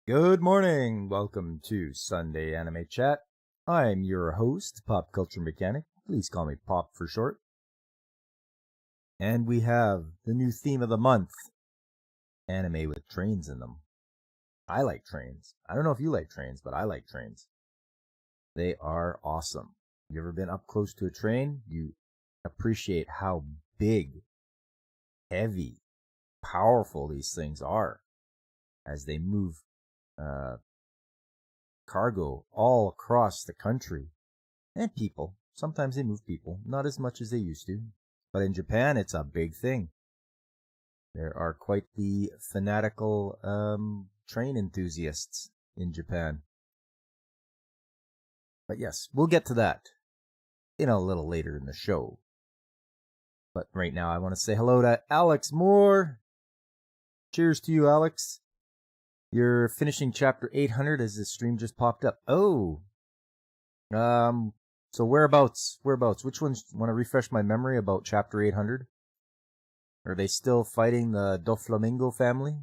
Good morning. Welcome to Sunday Anime Chat. I'm your host, Pop Culture Mechanic. Please call me Pop for short. And we have the new theme of the month, anime with trains in them. I like trains. I don't know if you like trains, but I like trains. They are awesome. You ever been up close to a train? You appreciate how big, heavy, powerful these things are as they move cargo all across the country. And people. Sometimes they move people. Not as much as they used to. But in Japan, it's a big thing. There are quite the fanatical train enthusiasts in Japan. But yes, we'll get to that a little later in the show. But right now, I want to say hello to Alex Moore. Cheers to you, Alex. You're finishing chapter 800 as the stream just popped up. Oh. So whereabouts? Which ones? Want to refresh my memory about chapter 800? Are they still fighting the Doflamingo family?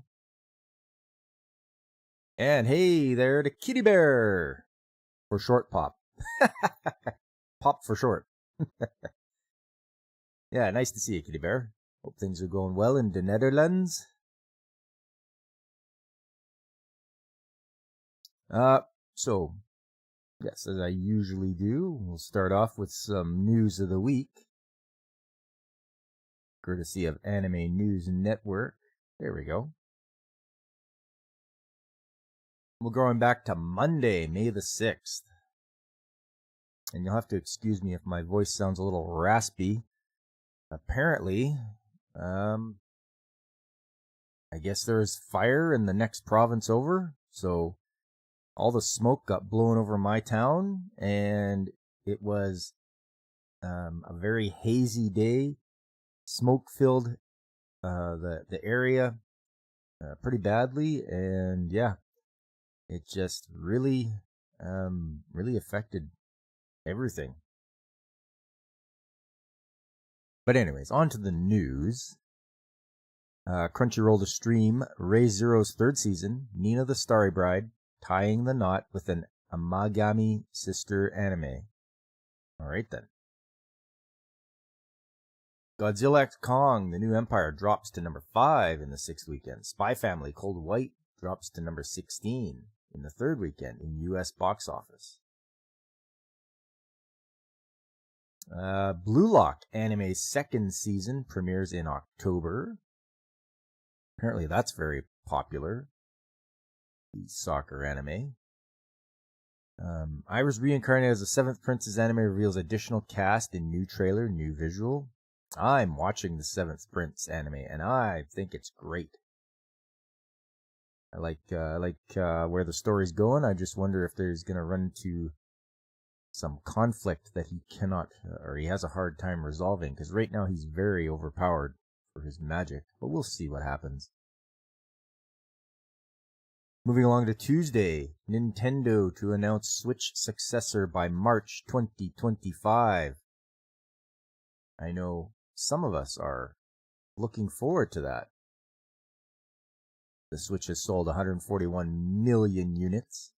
And hey there to Kitty Bear. For short, Pop. Pop for short. Yeah, nice to see you, Kitty Bear. Hope things are going well in the Netherlands. So, yes, as I usually do, we'll start off with some news of the week. Courtesy of Anime News Network. There we go. We're going back to Monday, May the 6th. And you'll have to excuse me if my voice sounds a little raspy. Apparently, I guess there's fire in the next province over, so all the smoke got blown over my town, and it was a very hazy day. Smoke filled the area pretty badly, and yeah, it just really affected everything. But anyways, on to the news. Crunchyroll to stream Re:Zero's third season, Nina the Starry Bride, tying the knot with an Amagami sister anime. Alright then. Godzilla x Kong, The New Empire, drops to number 5 in the 6th weekend. Spy Family, Cold White, drops to number 16 in the 3rd weekend in U.S. box office. Blue Lock anime's 2nd season premieres in October. Apparently that's very popular. The soccer anime. Iris reincarnated as the 7th Princess anime reveals additional cast in new trailer, new visual. I'm watching the 7th Prince anime, and I think it's great. I like where the story's going. I just wonder if there's gonna run into some conflict that he cannot, or he has a hard time resolving, because right now he's very overpowered for his magic. But we'll see what happens. Moving along to Tuesday, Nintendo to announce Switch successor by March 2025. I know some of us are looking forward to that. The Switch has sold 141 million units.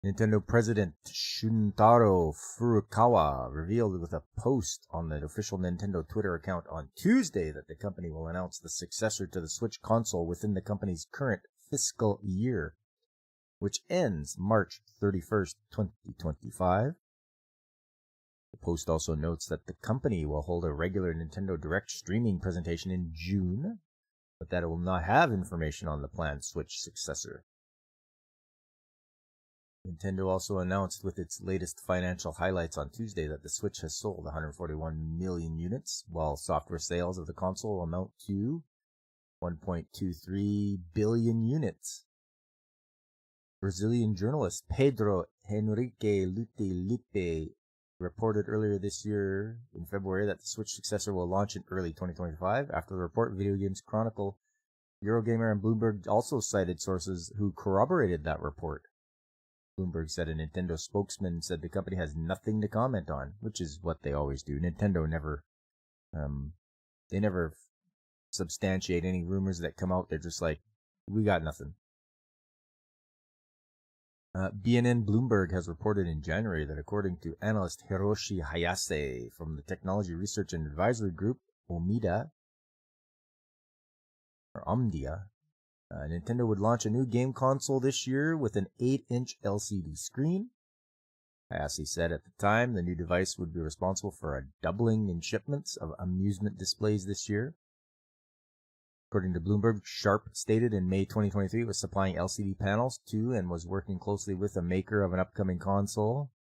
Nintendo President Shuntaro Furukawa revealed with a post on the official Nintendo Twitter account on Tuesday that the company will announce the successor to the Switch console within the company's current fiscal year, which ends March 31st, 2025. The post also notes that the company will hold a regular Nintendo Direct streaming presentation in June, but that it will not have information on the planned Switch successor. Nintendo also announced with its latest financial highlights on Tuesday that the Switch has sold 141 million units, while software sales of the console amount to 1.23 billion units. Brazilian journalist Pedro Henrique Lupe reported earlier this year in February that the Switch successor will launch in early 2025. After the report, Video Games Chronicle, Eurogamer, and Bloomberg also cited sources who corroborated that report. Bloomberg said a Nintendo spokesman said the company has nothing to comment on, which is what they always do. Nintendo never substantiate any rumors that come out. They're just like, we got nothing. BNN Bloomberg has reported in January that according to analyst Hiroshi Hayase from the Technology Research and Advisory Group, Omdia, Nintendo would launch a new game console this year with an 8-inch LCD screen. Hayase said at the time the new device would be responsible for a doubling in shipments of amusement displays this year. According to Bloomberg, Sharp stated in May 2023 it was supplying LCD panels to and was working closely with a maker of an upcoming console.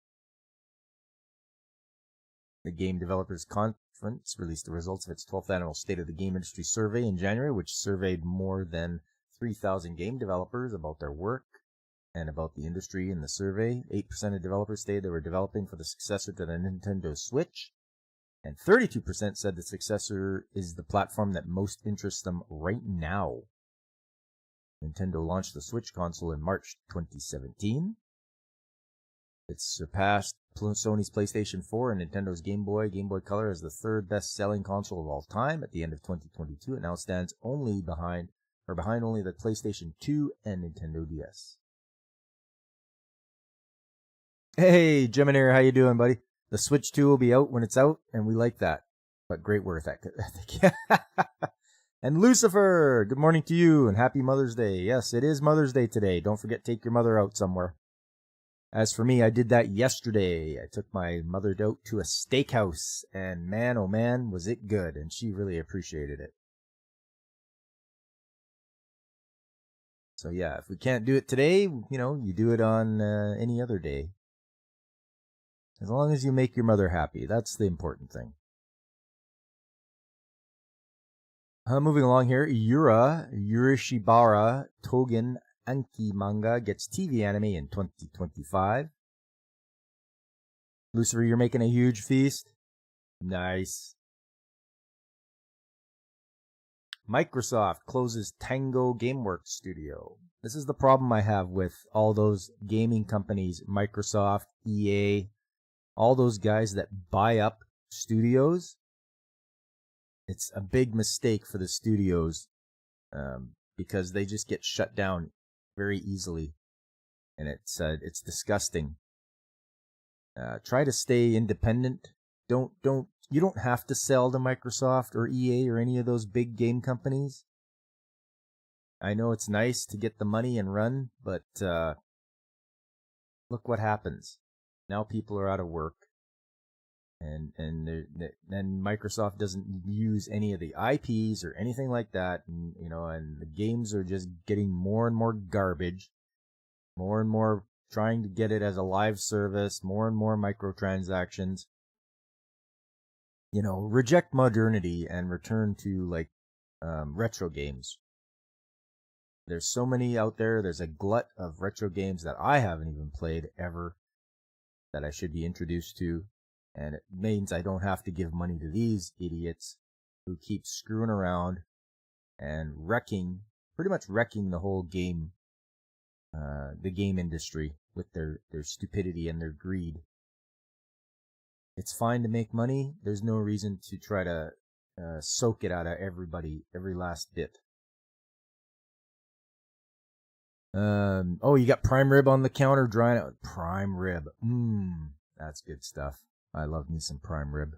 The Game Developers Conference released the results of its 12th annual State of the Game Industry Survey in January, which surveyed more than 3,000 game developers about their work and about the industry in the survey. 8% of developers stated they were developing for the successor to the Nintendo Switch, and 32% said the successor is the platform that most interests them right now. Nintendo launched the Switch console in March 2017. It surpassed Sony's PlayStation 4 and Nintendo's Game Boy Color as the third best-selling console of all time. At the end of 2022, it now stands behind only the PlayStation 2 and Nintendo DS. Hey, Gemini, how you doing, buddy? The Switch 2 will be out when it's out, and we like that. But great work ethic. And Lucifer, good morning to you, and happy Mother's Day. Yes, it is Mother's Day today. Don't forget, take your mother out somewhere. As for me, I did that yesterday. I took my mother out to a steakhouse, and man, oh man, was it good, and she really appreciated it. So yeah, if we can't do it today, you do it on any other day. As long as you make your mother happy, that's the important thing. Moving along here, Urishibara Togen Anki manga gets TV anime in 2025. Lucifer, you're making a huge feast? Nice. Microsoft closes Tango Gameworks studio. This is the problem I have with all those gaming companies, Microsoft, EA, all those guys that buy up studios. It's a big mistake for the studios because they just get shut down very easily, and it's disgusting. Try to stay independent. You don't have to sell to Microsoft or EA or any of those big game companies. I know it's nice to get the money and run, but look what happens. Now people are out of work, and Microsoft doesn't use any of the IPs or anything like that, and the games are just getting more and more garbage, more and more trying to get it as a live service, more and more microtransactions. Reject modernity and return to retro games. There's so many out there. There's a glut of retro games that I haven't even played ever that I should be introduced to, and it means I don't have to give money to these idiots who keep screwing around and pretty much wrecking the whole game, the game industry with their stupidity and their greed. It's fine to make money. There's no reason to try to soak it out of everybody, every last bit. You got prime rib on the counter, drying out. Prime rib. That's good stuff. I love me some prime rib.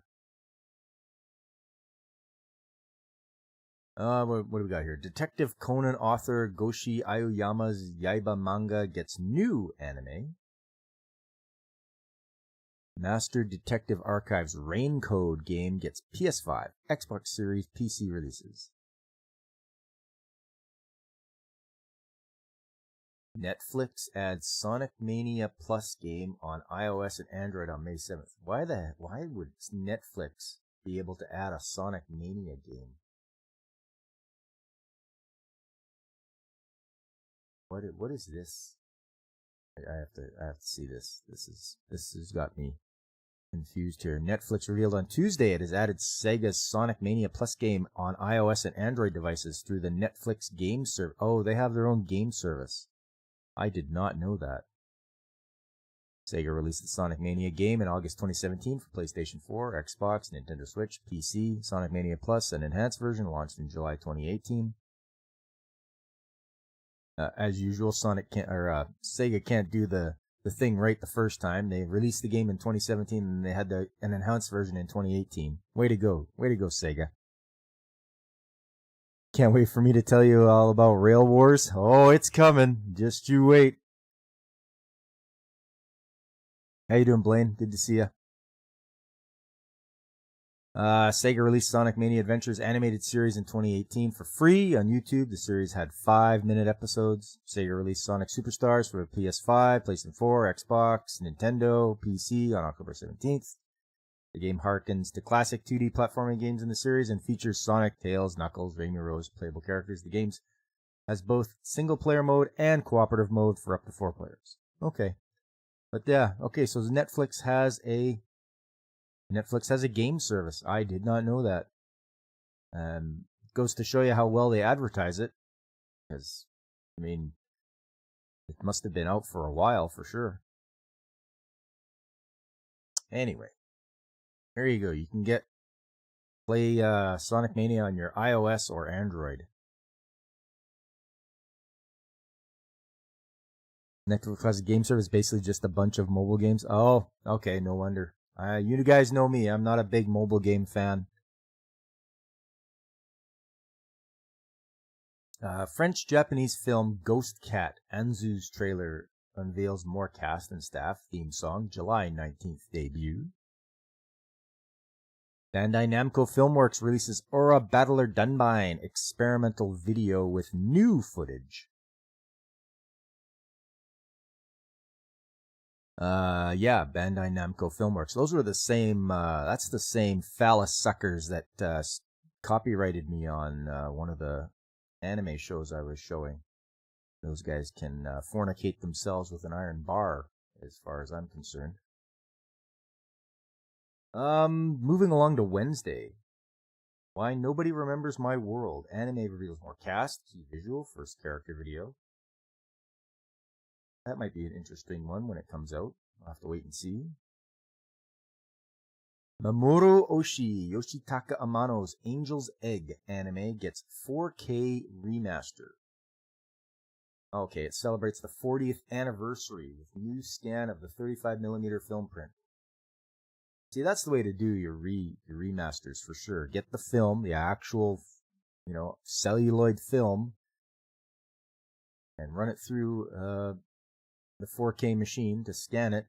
What do we got here? Detective Conan author Goshi Aoyama's Yaiba manga gets new anime. Master Detective Archives Rain Code game gets PS5, Xbox Series, PC releases. Netflix adds Sonic Mania Plus game on iOS and Android on May 7th. Why would Netflix be able to add a Sonic Mania game? What is this? I have to see this. This has got me confused here. Netflix revealed on Tuesday it has added Sega's Sonic Mania Plus game on iOS and Android devices through the Netflix game service. Oh, they have their own game service. I did not know that. Sega released the Sonic Mania game in August 2017 for PlayStation 4, Xbox, Nintendo Switch, PC. Sonic Mania Plus, an enhanced version, launched in July 2018. As usual, Sega can't do the thing right the first time. They released the game in 2017 and they had an enhanced version in 2018. Way to go, Sega. Can't wait for me to tell you all about Rail Wars. Oh, it's coming. Just you wait. How you doing, Blaine? Good to see you. Sega released Sonic Mania Adventures animated series in 2018 for free on YouTube. The series had 5-minute episodes. Sega released Sonic Superstars for PS5, PlayStation 4, Xbox, Nintendo, PC on October 17th. The game harkens to classic 2D platforming games in the series and features Sonic, Tails, Knuckles, Raymi Rose playable characters. The game has both single-player mode and cooperative mode for up to 4 players. Okay. But yeah, okay, so Netflix has a game service. I did not know that. Goes to show you how well they advertise it. Because, I mean, it must have been out for a while for sure. Anyway, there you go. You can play Sonic Mania on your iOS or Android. Netflix has a game service, basically just a bunch of mobile games. Oh, okay, no wonder. You guys know me. I'm not a big mobile game fan. French-Japanese film Ghost Cat Anzu's trailer unveils more cast and staff. Theme song, July 19th debut. Bandai Namco Filmworks releases Aura Battler Dunbine experimental video with new footage. Yeah, Bandai Namco Filmworks. Those were the same, that's the same phallus suckers that, copyrighted me on, one of the anime shows I was showing. Those guys can, fornicate themselves with an iron bar, as far as I'm concerned. Moving along to Wednesday. Why Nobody Remembers My World. Anime reveals more cast, key visual, first character video. That might be an interesting one when it comes out. I'll have to wait and see. Mamoru Oshii, Yoshitaka Amano's Angel's Egg anime gets 4K remaster. Okay, it celebrates the 40th anniversary with new scan of the 35mm film print. See, that's the way to do your remasters for sure. Get the film, the actual, celluloid film, and run it through the 4K machine to scan it.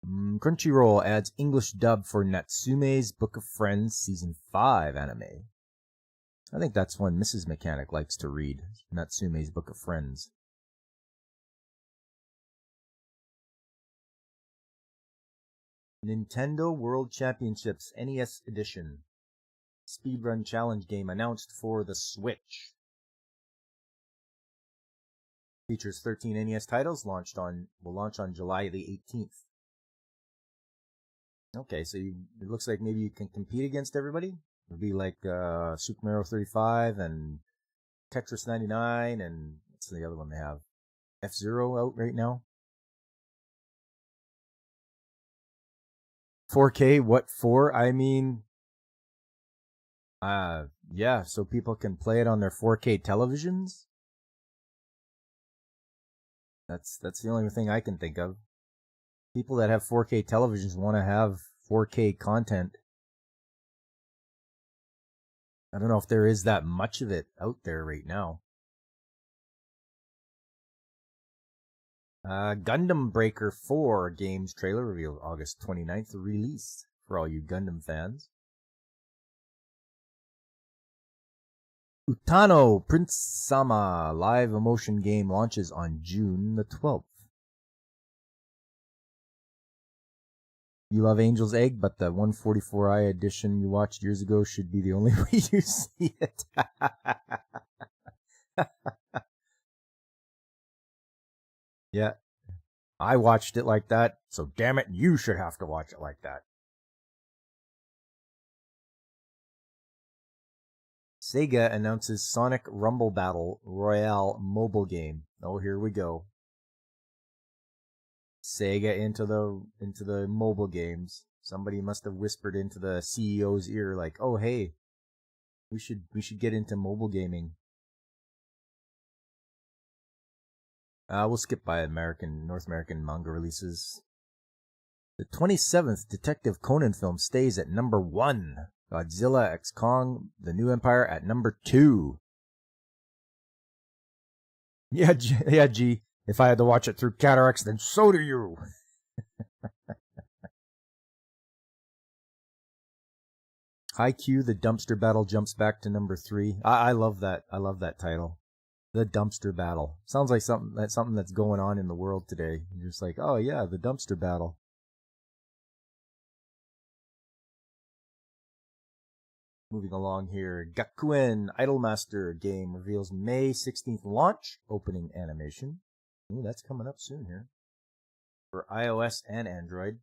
Crunchyroll adds English dub for Natsume's Book of Friends Season 5 anime. I think that's one Mrs. Mechanic likes to read, Natsume's Book of Friends. Nintendo World Championships NES Edition Speedrun Challenge game announced for the Switch. Features 13 NES titles, will launch on July the 18th. Okay, so it looks like maybe you can compete against everybody. It'll be like Super Mario 35 and Tetris 99 and what's the other one they have? F-Zero out right now. 4K, what for? I mean, yeah, so people can play it on their 4K televisions. That's the only thing I can think of. People that have 4K televisions want to have 4K content. I don't know if there is that much of it out there right now. Gundam Breaker 4 games trailer revealed August 29th release for all you Gundam fans. Utano Prince Sama live emotion game launches on June the 12th. You love Angel's Egg, but the 144i edition you watched years ago should be the only way you see it. Yeah. I watched it like that, so damn it, you should have to watch it like that. Sega announces Sonic Rumble Battle Royale mobile game. Oh, here we go. Sega into the mobile games. Somebody must have whispered into the CEO's ear like, "Oh, hey, We should get into mobile gaming. We'll skip by North American manga releases. The 27th Detective Conan film stays at number 1. Godzilla x Kong: The New Empire at number 2. Yeah, G. If I had to watch it through cataracts, then so do you. Haikyuu: The Dumpster Battle jumps back to number 3. I love that. I love that title. The Dumpster Battle. Sounds like something that's going on in the world today. You're just like, oh yeah, the Dumpster Battle. Moving along here, Gakuen Idolmaster game reveals May 16th launch opening animation. Ooh, that's coming up soon here. For iOS and Android.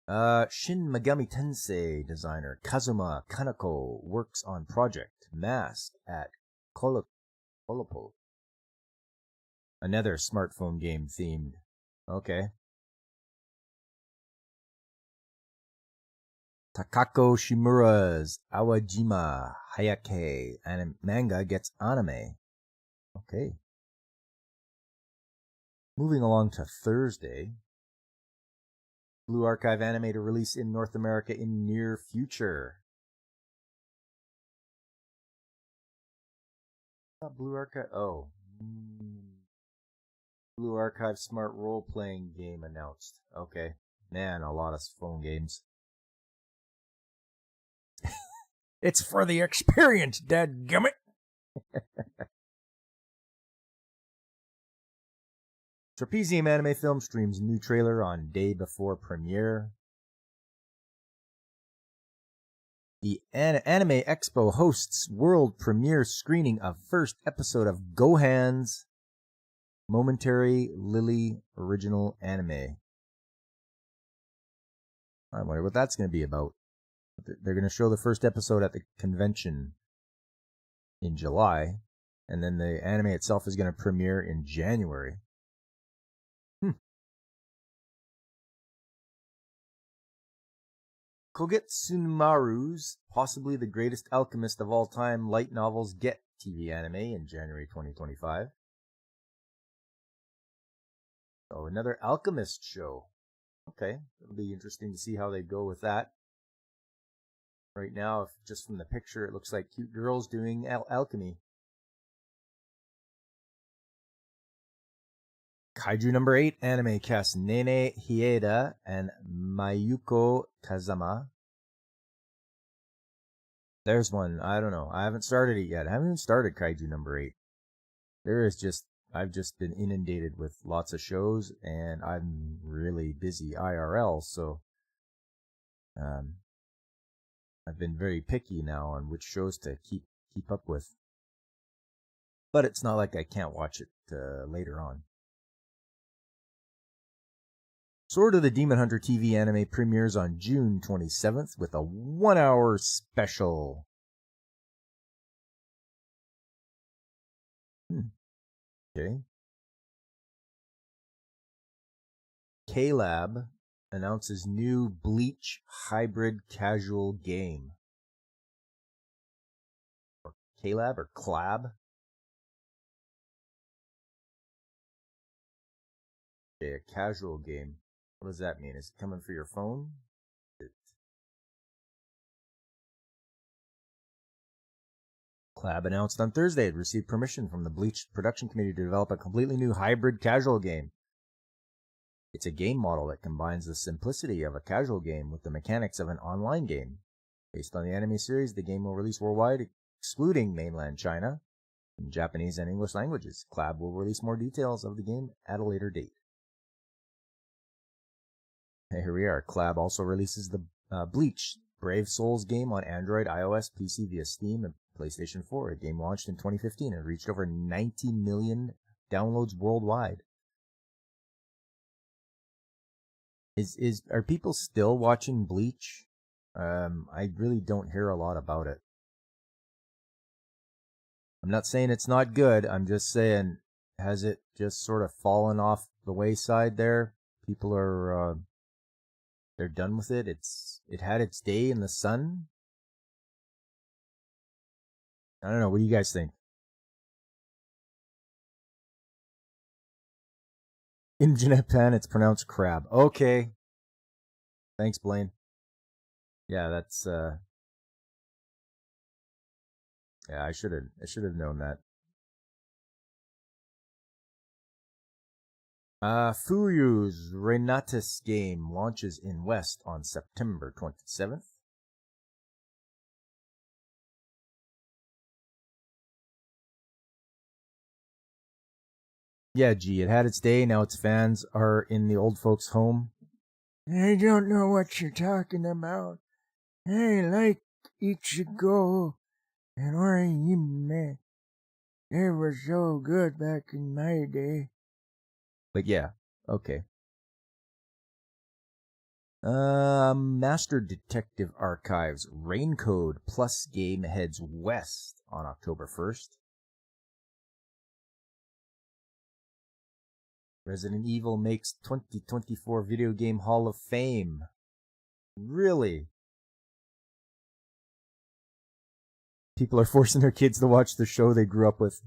Shin Megami Tensei designer Kazuma Kaneko works on Project Mask at Colopo. Another smartphone game themed. Okay. Takako Shimura's Awajima Hayake manga gets anime. Okay. Moving along to Thursday. Blue Archive anime to release in North America in near future. Blue Archive. Oh. Blue Archive smart role-playing game announced. Okay. Man, a lot of phone games. It's for the experience, dadgummit. Trapezium anime film streams new trailer on day before premiere. The Anime Expo hosts world premiere screening of first episode of Gohan's Momentary Lily original anime. I wonder what that's going to be about. They're going to show the first episode at the convention in July, and then the anime itself is going to premiere in January. Kogetsumaru's Possibly the Greatest Alchemist of All Time light novels get TV anime in January 2025. Oh, another Alchemist show. Okay, it'll be interesting to see how they go with that. Right now, if just from the picture, it looks like cute girls doing alchemy. Kaiju number 8 anime cast Nene Hieda and Mayuko Kazama. There's one. I don't know. I haven't started it yet. I haven't even started Kaiju number 8. I've just been inundated with lots of shows, and I'm really busy IRL, so I've been very picky now on which shows to keep up with. But it's not like I can't watch it later on. Sword of the Demon Hunter TV anime premieres on June 27th with a 1-hour special. Okay. K-Lab announces new Bleach hybrid casual game. Or K-Lab or Clab? Okay, a casual game. What does that mean? Is it coming for your phone? Clab announced on Thursday it received permission from the Bleach production committee to develop a completely new hybrid casual game. It's a game model that combines the simplicity of a casual game with the mechanics of an online game. Based on the anime series, the game will release worldwide, excluding mainland China, in Japanese and English languages. Clab will release more details of the game at a later date. Hey, here we are. Clab also releases the Bleach Brave Souls game on Android, iOS, PC via Steam, and PlayStation 4. The game launched in 2015 and reached over 90 million downloads worldwide. Are people still watching Bleach? I really don't hear a lot about it. I'm not saying it's not good. I'm just saying, has it just sort of fallen off the wayside there? People are They're done with it. It had its day in the sun. I don't know. What do you guys think? In Japan, it's pronounced crab. Okay. Thanks, Blaine. Yeah, that's yeah, I should have known that. Fuyu's Renatus game launches in West on September 27th. Yeah, gee, it had its day. Now its fans are in the old folks' home. I don't know what you're talking about. I like Ichigo and Orihime. They were so good back in my day. But yeah, okay. Master Detective Archives Raincode Plus game heads west on October 1st. Resident Evil makes 2024 Video Game Hall of Fame. Really? People are forcing their kids to watch the show they grew up with.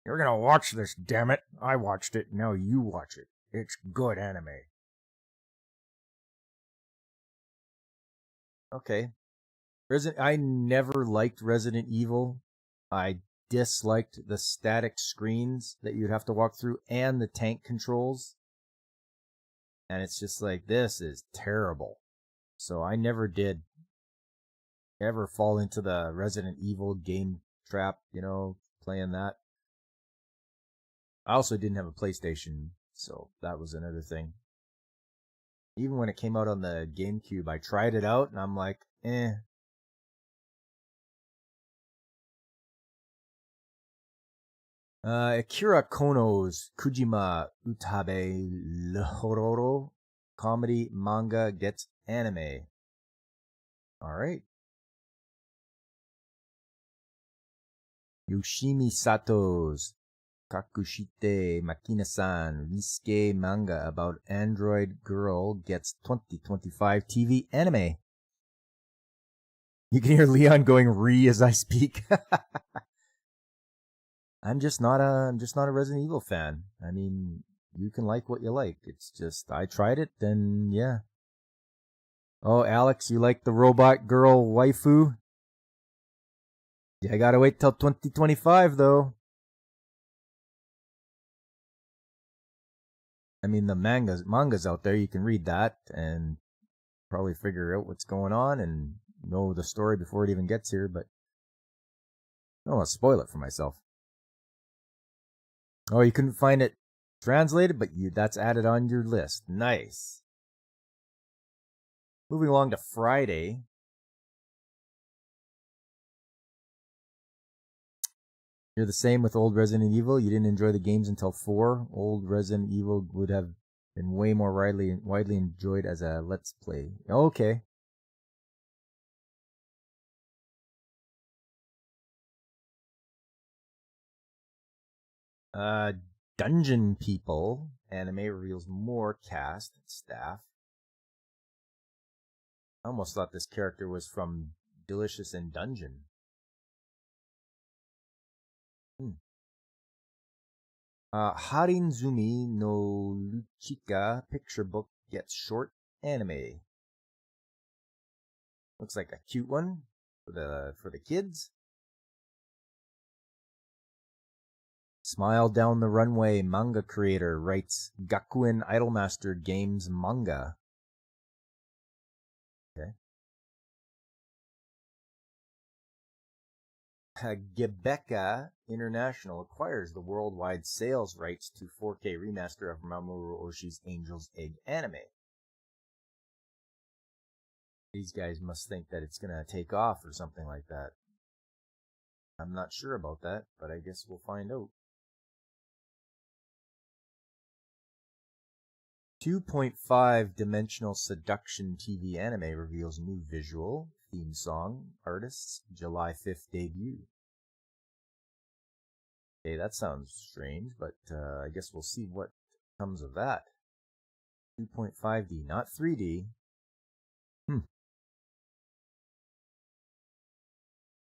You're gonna watch this, damn it. I watched it, now you watch it. It's good anime. Okay. I never liked Resident Evil. I disliked the static screens that you'd have to walk through and the tank controls. And it's just like, this is terrible. So I never did ever fall into the Resident Evil game trap, playing that. I also didn't have a PlayStation, so that was another thing. Even when it came out on the GameCube, I tried it out and I'm like, eh. Akira Kono's Kujima Utabe Lhororo comedy manga gets anime. Alright. Yoshimi Sato's Kakushite Makina-san Risque manga about android girl gets 2025 TV anime. You can hear Leon going re as I speak. I'm just not a Resident Evil fan. I mean, you can like what you like. It's just I tried it, then yeah. Oh, Alex, you like the robot girl waifu? Yeah, I gotta wait till 2025 though. I mean, the manga's out there. You can read that and probably figure out what's going on and know the story before it even gets here. But I don't want to spoil it for myself. Oh, you couldn't find it translated, but that's added on your list. Nice. Moving along to Friday. You're the same with old Resident Evil. You didn't enjoy the games until 4. Old Resident Evil would have been way more widely enjoyed as a Let's Play. Okay. Dungeon People anime reveals more cast and staff. I almost thought this character was from Delicious in Dungeon. Harinzumi no Luchika picture book gets short anime. Looks like a cute one for the kids. Smile Down the Runway manga creator writes Gakuen Idolmaster Games manga. Okay. Gebeka International acquires the worldwide sales rights to 4K remaster of Mamoru Oshii's Angel's Egg anime. These guys must think that it's going to take off or something like that. I'm not sure about that, but I guess we'll find out. 2.5 Dimensional Seduction TV anime reveals new visual, theme song, artists, July 5th debut. Okay, that sounds strange, but I guess we'll see what comes of that. 2.5D, not 3D.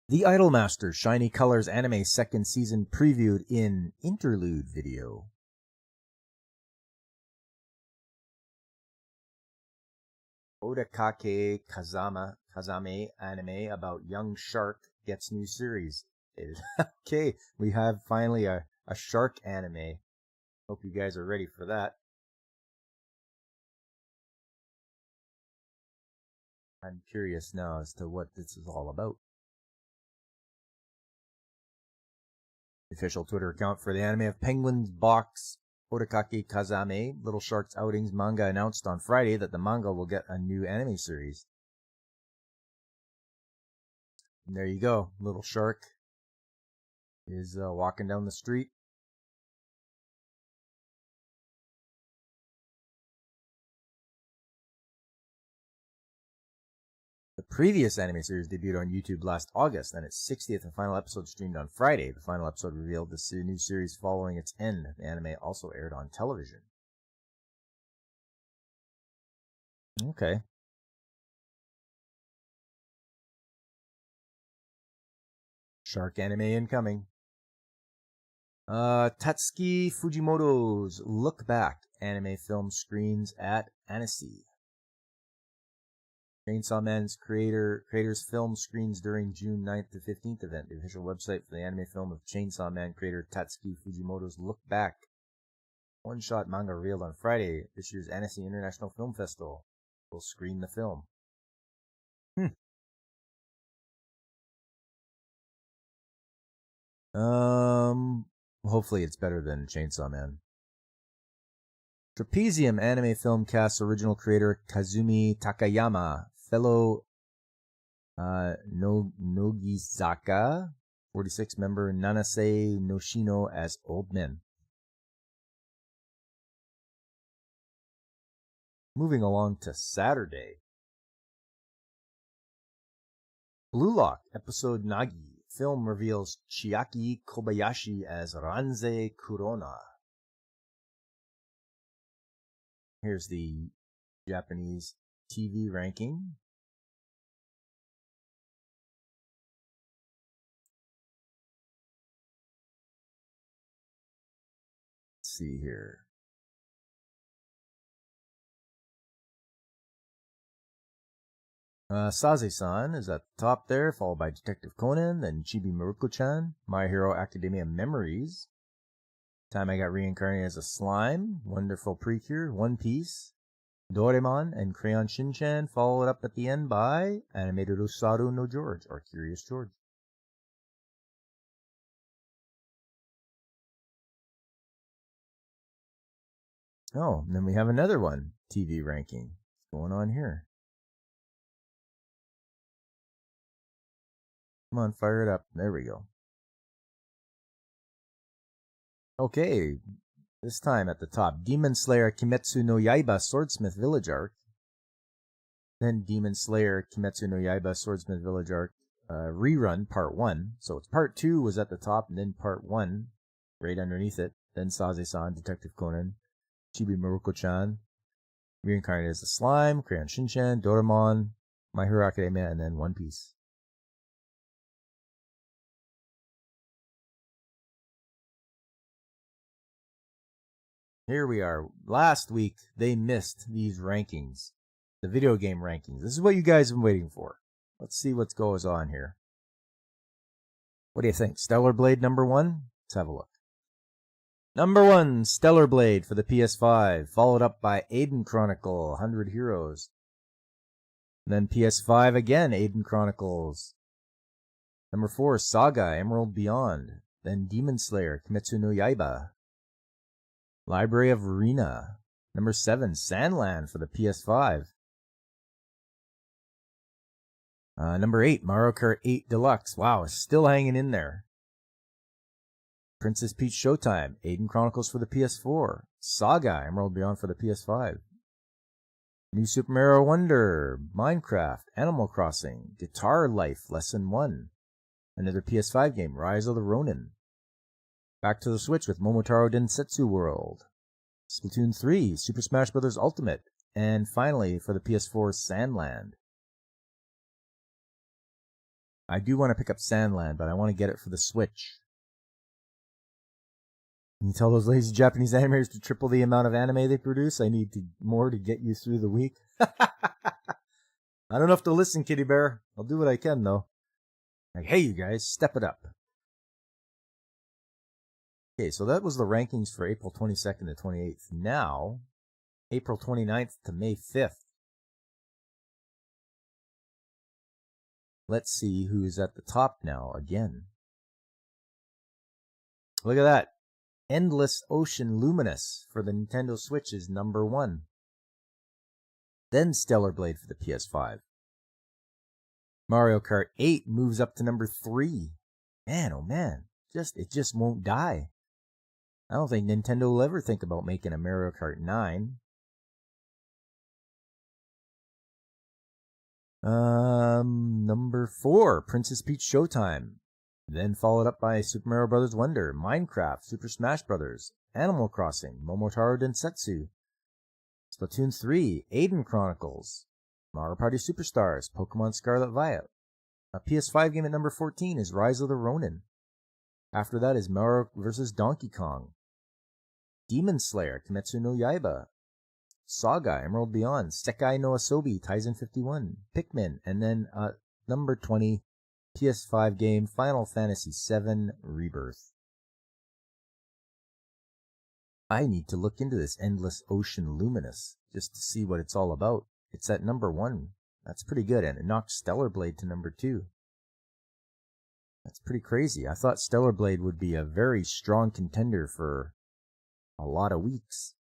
The Idolmaster Shiny Colors anime second season previewed in interlude video. Odakake Kazame anime about young shark gets new series. Okay, we have finally a shark anime. Hope you guys are ready for that. I'm curious now as to what this is all about. The official Twitter account for the anime of Penguin's Box Odakake Kazame, Little Shark's Outings manga, announced on Friday that the manga will get a new anime series. And there you go. Little Shark is walking down the street. The previous anime series debuted on YouTube last August, and its 60th and final episode streamed on Friday. The final episode revealed the new series following its end. The anime also aired on television. Okay. Shark anime incoming. Tatsuki Fujimoto's Look Back anime film screens at Annecy. Chainsaw Man's creator's film screens during June 9th to 15th event. The official website for the anime film of Chainsaw Man creator Tatsuki Fujimoto's Look Back. One-shot manga revealed on Friday. This year's Annecy International Film Festival will screen the film. Hopefully it's better than Chainsaw Man. Trapezium anime film cast original creator Kazumi Takayama, fellow Nogizaka 46 member Nanase Noshino as old men. Moving along to Saturday. Blue Lock episode Nagi. Film reveals Chiaki Kobayashi as Ranze Kurona. Here's the Japanese TV ranking. Let's see here. Saze-san is at the top there, followed by Detective Conan, then Chibi Maruko-chan, My Hero Academia Memories, Time I Got Reincarnated as a Slime, Wonderful Precure, One Piece, Doraemon, and Crayon Shin-chan, followed up at the end by Animated Osaru no George, or Curious George. Oh, and then we have another one, TV ranking. What's going on here? Come on, fire it up. There we go. Okay, this time at the top, Demon Slayer Kimetsu no Yaiba Swordsmith Village Arc. Then Demon Slayer Kimetsu no Yaiba Swordsmith Village Arc Rerun Part 1. So it's Part 2 was at the top, and then Part 1 right underneath it. Then Saze-san, Detective Conan, Chibi Maruko-chan, Reincarnated as a Slime, Crayon Shin-chan, Doraemon, My Hero Academia, and then One Piece. Here we are. Last week, they missed these rankings. The video game rankings. This is what you guys have been waiting for. Let's see what goes on here. What do you think? Stellar Blade number 1? Let's have a look. Number 1, Stellar Blade for the PS5, followed up by Aiden Chronicle, 100 Heroes. And then PS5 again, Aiden Chronicles. Number 4, Saga, Emerald Beyond. Then Demon Slayer, Kimetsu no Yaiba. Library of Arena. Number 7, Sandland for the PS5. Number 8, Mario Kart 8 Deluxe. Wow, still hanging in there. Princess Peach Showtime, Aiden Chronicles for the PS4. Saga, Emerald Beyond for the PS5. New Super Mario Wonder, Minecraft, Animal Crossing, Guitar Life Lesson 1. Another PS5 game, Rise of the Ronin. Back to the Switch with Momotaro Densetsu World. Splatoon 3, Super Smash Bros. Ultimate. And finally, for the PS4, Sandland. I do want to pick up Sandland, but I want to get it for the Switch. Can you tell those lazy Japanese animators to triple the amount of anime they produce? I need more to get you through the week. I don't have to listen, Kitty Bear. I'll do what I can, though. Like, hey, you guys, step it up. Okay, so that was the rankings for April 22nd to 28th. Now, April 29th to May 5th. Let's see who's at the top now again. Look at that. Endless Ocean Luminous for the Nintendo Switch is number 1. Then Stellar Blade for the PS5. Mario Kart 8 moves up to number 3. Man, oh man, it just won't die. I don't think Nintendo will ever think about making a Mario Kart 9. Number 4, Princess Peach Showtime. Then followed up by Super Mario Bros. Wonder, Minecraft, Super Smash Bros., Animal Crossing, Momotaro Densetsu, Splatoon 3, Aiden Chronicles, Mario Party Superstars, Pokemon Scarlet Violet. A PS5 game at number 14 is Rise of the Ronin. After that is Mario vs. Donkey Kong, Demon Slayer, Kimetsu no Yaiba, Saga, Emerald Beyond, Sekai no Asobi, Taisen 51, Pikmin, and then number 20, PS5 game, Final Fantasy VII Rebirth. I need to look into this Endless Ocean Luminous just to see what it's all about. It's at number 1. That's pretty good, and it knocked Stellar Blade to number 2. That's pretty crazy. I thought Stellar Blade would be a very strong contender for a lot of weeks.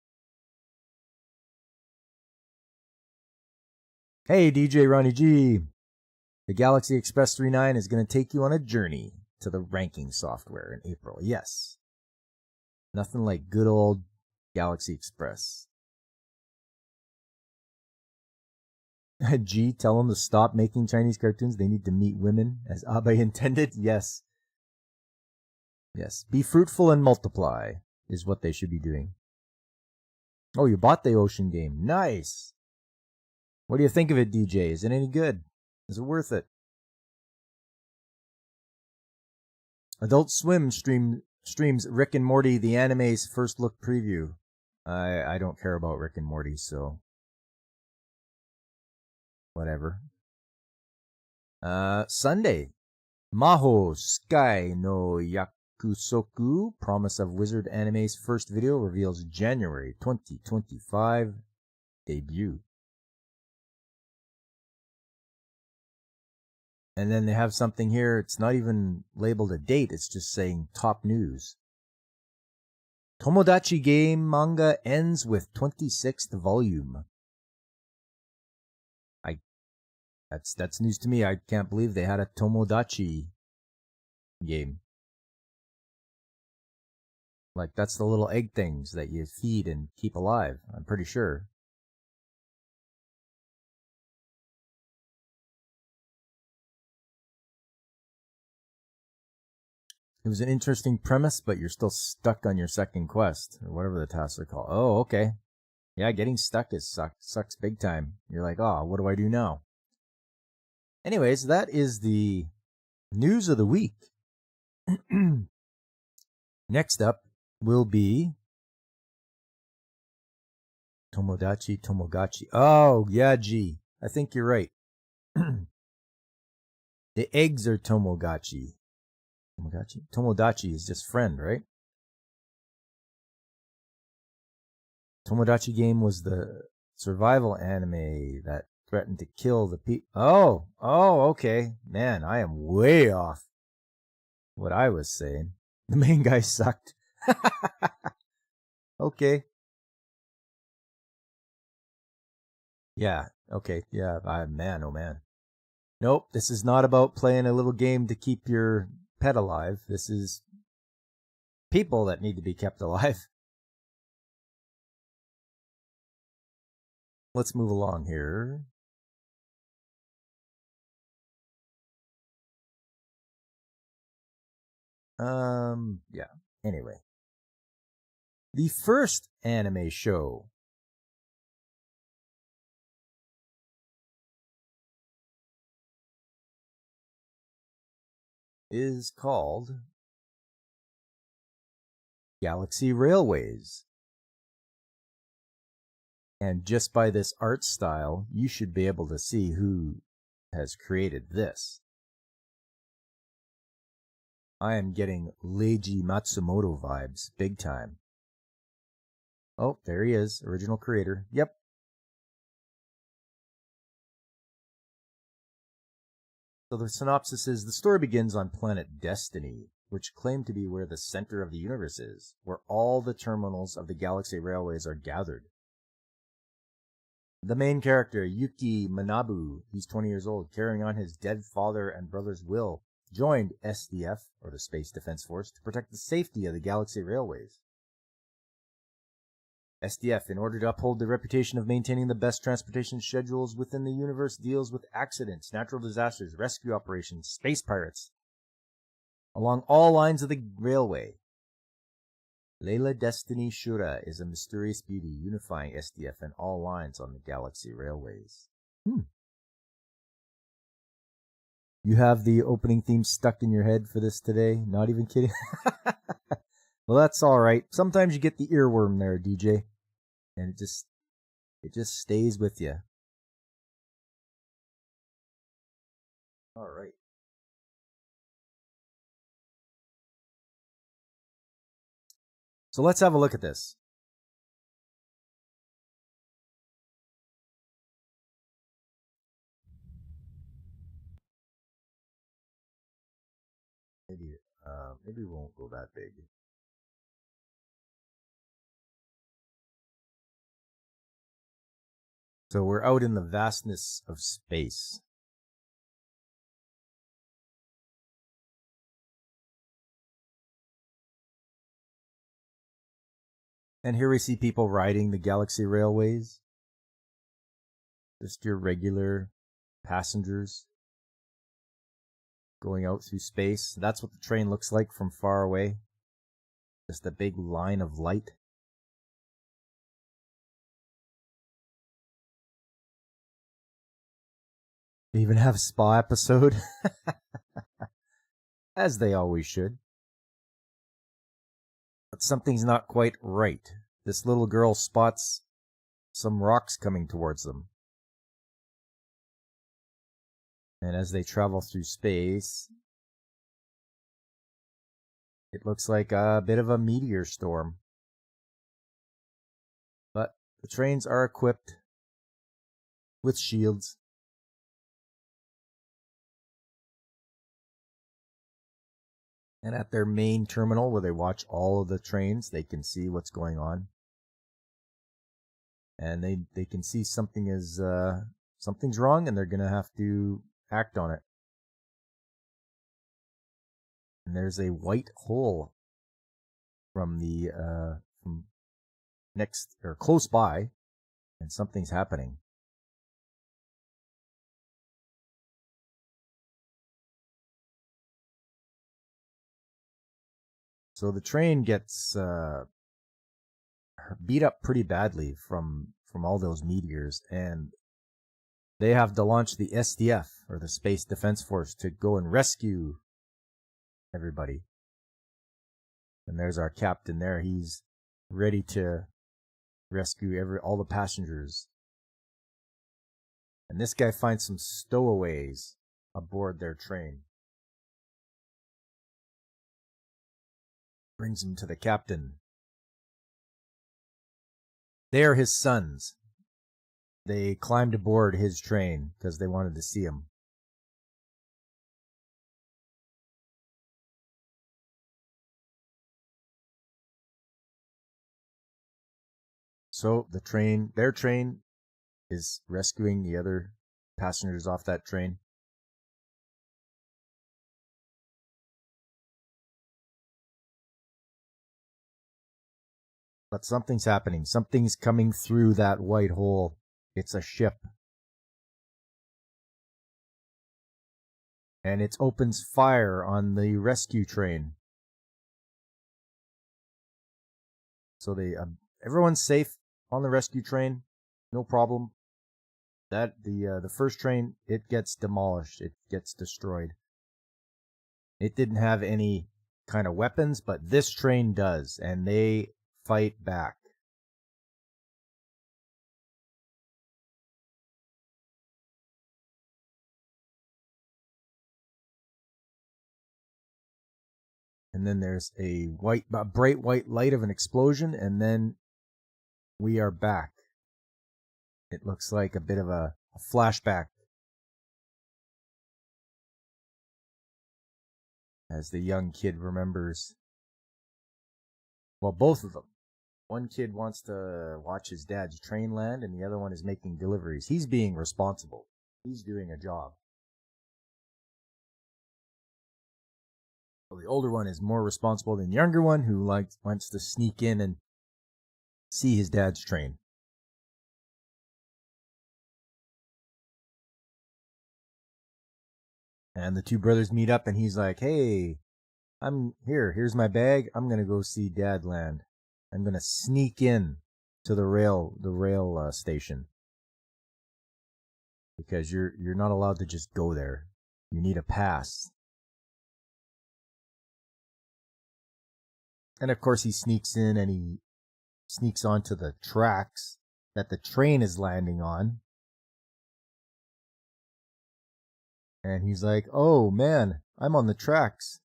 Hey, DJ Ronnie G. The Galaxy Express 39 is going to take you on a journey to the ranking software in April. Yes. Nothing like good old Galaxy Express. G, tell them to stop making Chinese cartoons. They need to meet women as Abe intended. Yes. Yes. Be fruitful and multiply is what they should be doing. Oh, you bought the Ocean game. Nice. What do you think of it, DJ? Is it any good? Is it worth it? Adult Swim streams Rick and Morty, the anime's first look preview. I don't care about Rick and Morty, so whatever. Sunday, Maho Sky no Yakusoku, Promise of Wizard anime's first video reveals January 2025 debut. And then they have something here. It's not even labeled a date. It's just saying top news. Tomodachi Game manga ends with 26th volume. That's news to me. I can't believe they had a Tomodachi game. Like, that's the little egg things that you feed and keep alive, I'm pretty sure. It was an interesting premise, but you're still stuck on your second quest, or whatever the tasks are called. Oh, okay. Yeah, getting stuck sucks big time. You're like, oh, what do I do now? Anyways, that is the news of the week. Next up will be Tomogachi. Oh, yeah, gee. I think you're right. The eggs are Tomogachi. Tomodachi is just friend, right? Tomodachi Game was the survival anime that threatened to kill the people. Oh, okay. Man, I am way off what I was saying. The main guy sucked. Okay. Yeah, okay. Yeah, man, oh man. Nope, this is not about playing a little game to keep your pet alive. This is people that need to be kept alive. Let's move along here. Yeah. Anyway. The first anime show is called Galaxy Railways. And just by this art style, you should be able to see who has created this. I am getting Leiji Matsumoto vibes, big time. Oh, there he is, original creator. Yep. So the synopsis is, the story begins on planet Destiny, which claimed to be where the center of the universe is, where all the terminals of the Galaxy Railways are gathered. The main character, Yuki Manabu, he's 20 years old, carrying on his dead father and brother's will, joined SDF, or the Space Defense Force, to protect the safety of the Galaxy Railways. SDF, in order to uphold the reputation of maintaining the best transportation schedules within the universe, deals with accidents, natural disasters, rescue operations, space pirates, along all lines of the railway. Leila Destiny Shura is a mysterious beauty unifying SDF and all lines on the Galaxy Railways. You have the opening theme stuck in your head for this today? Not even kidding? Well, that's all right. Sometimes you get the earworm there, DJ, and it just stays with you. All right. So let's have a look at this. Maybe we won't go that big. So we're out in the vastness of space. And here we see people riding the Galaxy Railways. Just your regular passengers going out through space. That's what the train looks like from far away. Just a big line of light. They even have a spa episode. As they always should. But something's not quite right. This little girl spots some rocks coming towards them. And as they travel through space, it looks like a bit of a meteor storm. But the trains are equipped with shields. And at their main terminal, where they watch all of the trains, they can see what's going on. And they can see something is something's wrong, and they're gonna have to act on it. And there's a white hole from the from next or close by, and something's happening. So the train gets beat up pretty badly from all those meteors, and they have to launch the SDF, or the Space Defense Force, to go and rescue everybody. And there's our captain there. He's ready to rescue all the passengers. And this guy finds some stowaways aboard their train. Brings them to the captain. They are his sons. They climbed aboard his train because they wanted to see him. So their train is rescuing the other passengers off that train. But something's happening. Something's coming through that white hole. It's a ship. And it opens fire on the rescue train. So everyone's safe on the rescue train. No problem. That the first train, it gets demolished. It gets destroyed. It didn't have any kind of weapons, but this train does, and they fight back. And then there's a bright white light of an explosion, and then we are back. It looks like a bit of a flashback as the young kid remembers. Well, both of them. One kid wants to watch his dad's train land, and the other one is making deliveries. He's being responsible. He's doing a job. Well, the older one is more responsible than the younger one, who wants to sneak in and see his dad's train. And the two brothers meet up, and he's like, "Hey, I'm here. Here's my bag. I'm gonna go see Dad land. I'm gonna sneak in to the rail station because you're not allowed to just go there. You need a pass." And of course, he sneaks in and he sneaks onto the tracks that the train is landing on. And he's like, "Oh man, I'm on the tracks.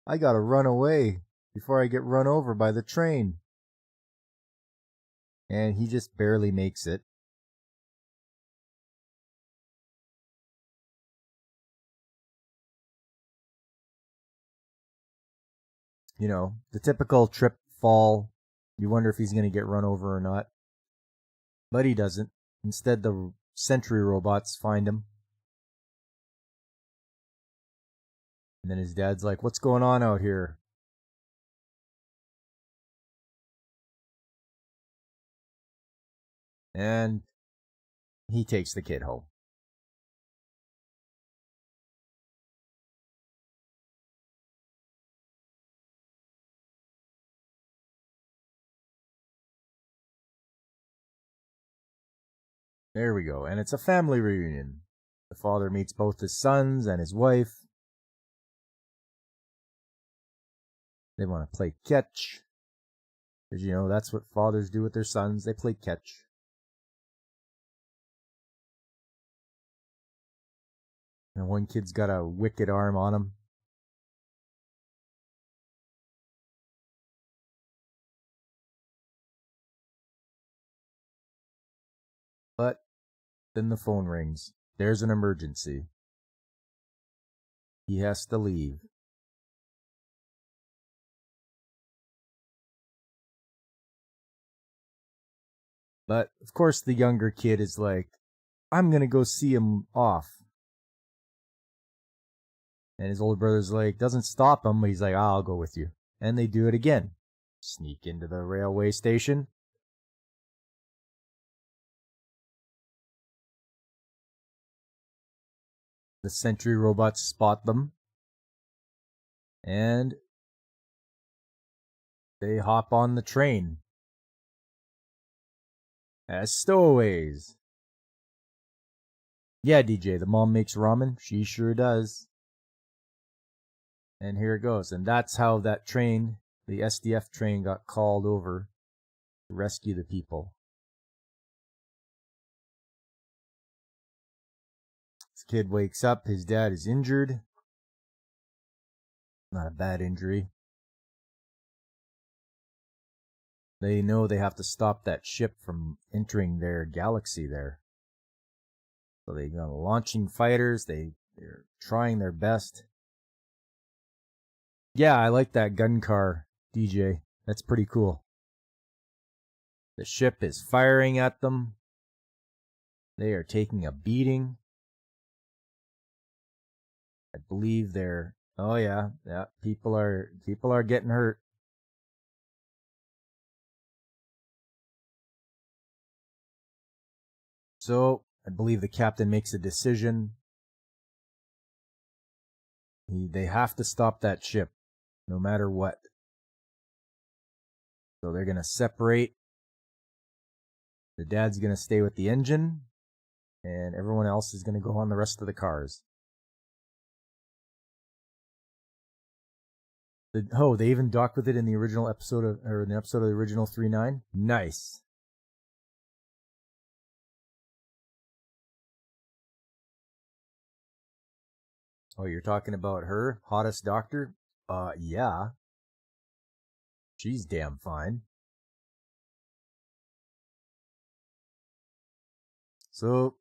I gotta run away before I get run over by the train." And he just barely makes it. You know, the typical trip, fall. You wonder if he's going to get run over or not. But he doesn't. Instead, the sentry robots find him. And then his dad's like, "What's going on out here?" And he takes the kid home. There we go. And it's a family reunion. The father meets both his sons and his wife. They want to play catch. Because, you know, that's what fathers do with their sons. They play catch. And one kid's got a wicked arm on him. But then the phone rings. There's an emergency. He has to leave. But, of course, the younger kid is like, "I'm going to go see him off." And his older brother's like, doesn't stop him, but he's like, "I'll go with you." And they do it again. Sneak into the railway station. The sentry robots spot them. And they hop on the train as stowaways. Yeah, DJ, the mom makes ramen. She sure does. And here it goes. And that's how that train, the SDF train, got called over to rescue the people. This kid wakes up. His dad is injured. Not a bad injury. They know they have to stop that ship from entering their galaxy there. So they're launching fighters. They're trying their best. Yeah, I like that gun car, DJ. That's pretty cool. The ship is firing at them. They are taking a beating. I believe they're... Oh yeah, people are getting hurt. So, I believe the captain makes a decision. They have to stop that ship, no matter what. So they're going to separate. The dad's going to stay with the engine, and everyone else is going to go on the rest of the cars. They even docked with it in the original episode of the original 3-9. Nice. Oh, you're talking about her? Hottest doctor? Yeah. She's damn fine. So,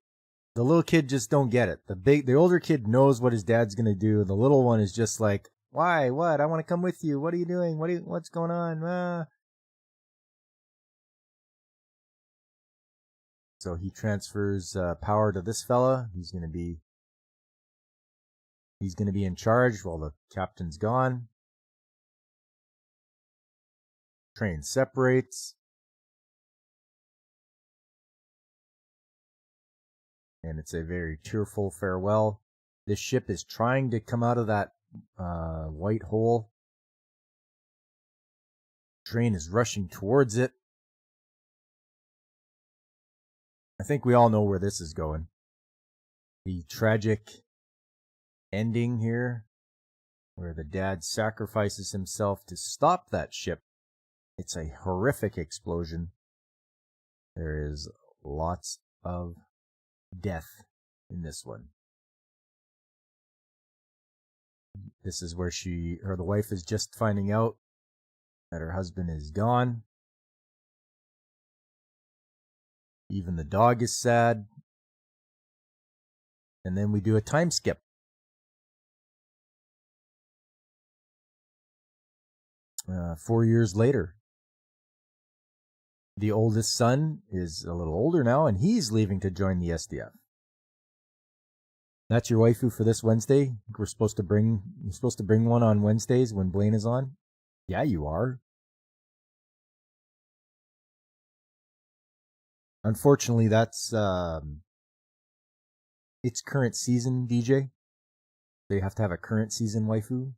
the little kid just don't get it. The older kid knows what his dad's gonna do, and the little one is just like, why? What? I want to come with you. What are you doing? What's going on? So he transfers power to this fella. He's gonna be in charge while the captain's gone. Train separates. And it's a very tearful farewell. This ship is trying to come out of that white hole. Train is rushing towards it. I think we all know where this is going. The tragic ending here, where the dad sacrifices himself to stop that ship. It's a horrific explosion. There is lots of death in this one. This is where the wife is just finding out that her husband is gone. Even the dog is sad. And then we do a time skip. Uh, 4 years later. The oldest son is a little older now, and he's leaving to join the SDF. That's your waifu for this Wednesday? You're supposed to bring one on Wednesdays when Blaine is on? Yeah, you are. Unfortunately, that's it's current season, DJ. They have to have a current season waifu.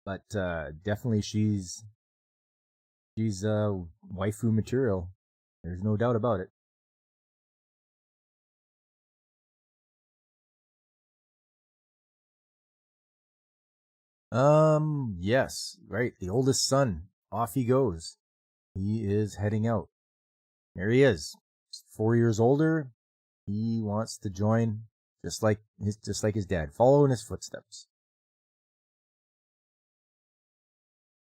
But definitely she's waifu material. There's no doubt about it. Yes, right. The oldest son. Off he goes. He is heading out. There he is. 4 years older. He wants to join just like his dad, follow in his footsteps.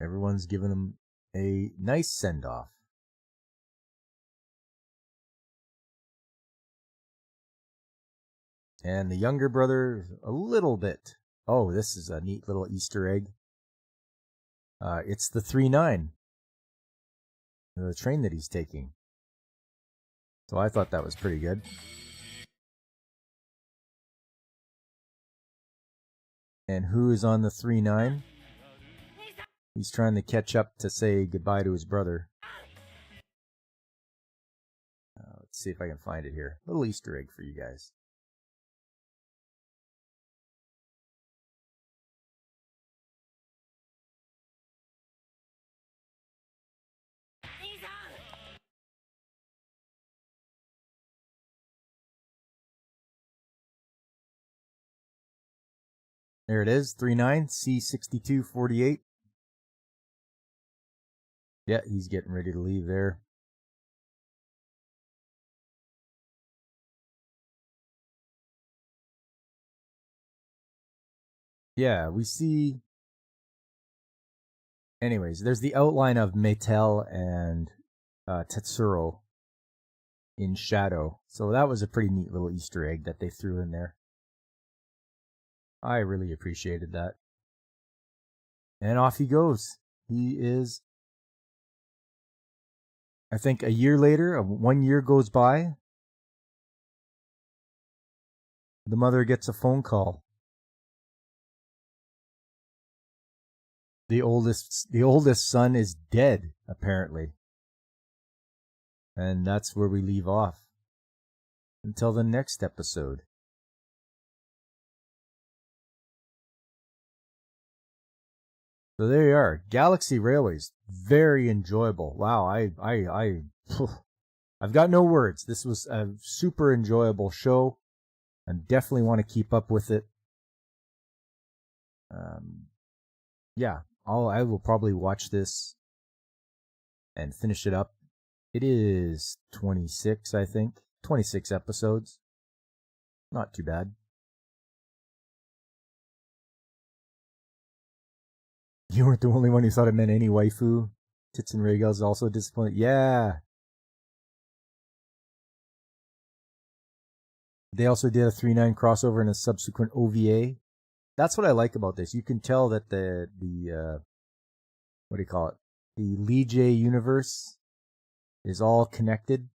Everyone's giving him a nice send-off. And the younger brother, a little bit. Oh, this is a neat little Easter egg. It's the 3-9. The train that he's taking. So I thought that was pretty good. And who is on the 3-9? He's trying to catch up to say goodbye to his brother. Let's see if I can find it here. A little Easter egg for you guys. There it is, 3-9, C6248. Yeah, he's getting ready to leave there. Yeah, we see... Anyways, there's the outline of Meitel and Tetsuro in shadow. So that was a pretty neat little Easter egg that they threw in there. I really appreciated that. And off he goes. He is... I think a year later, 1 year goes by. The mother gets a phone call. The oldest son is dead, apparently. And that's where we leave off. Until the next episode. So there you are. Galaxy Railways. Very enjoyable. Wow, I've got no words. This was a super enjoyable show. I definitely want to keep up with it. yeah, I will probably watch this and finish it up. It is 26, I think. 26 episodes. Not too bad. You weren't the only one who thought it meant any waifu. Tits and Regal's also disappointed. Yeah. They also did a 3-9 crossover and a subsequent OVA. That's what I like about this. You can tell that the what do you call it? The Lee J universe is all connected.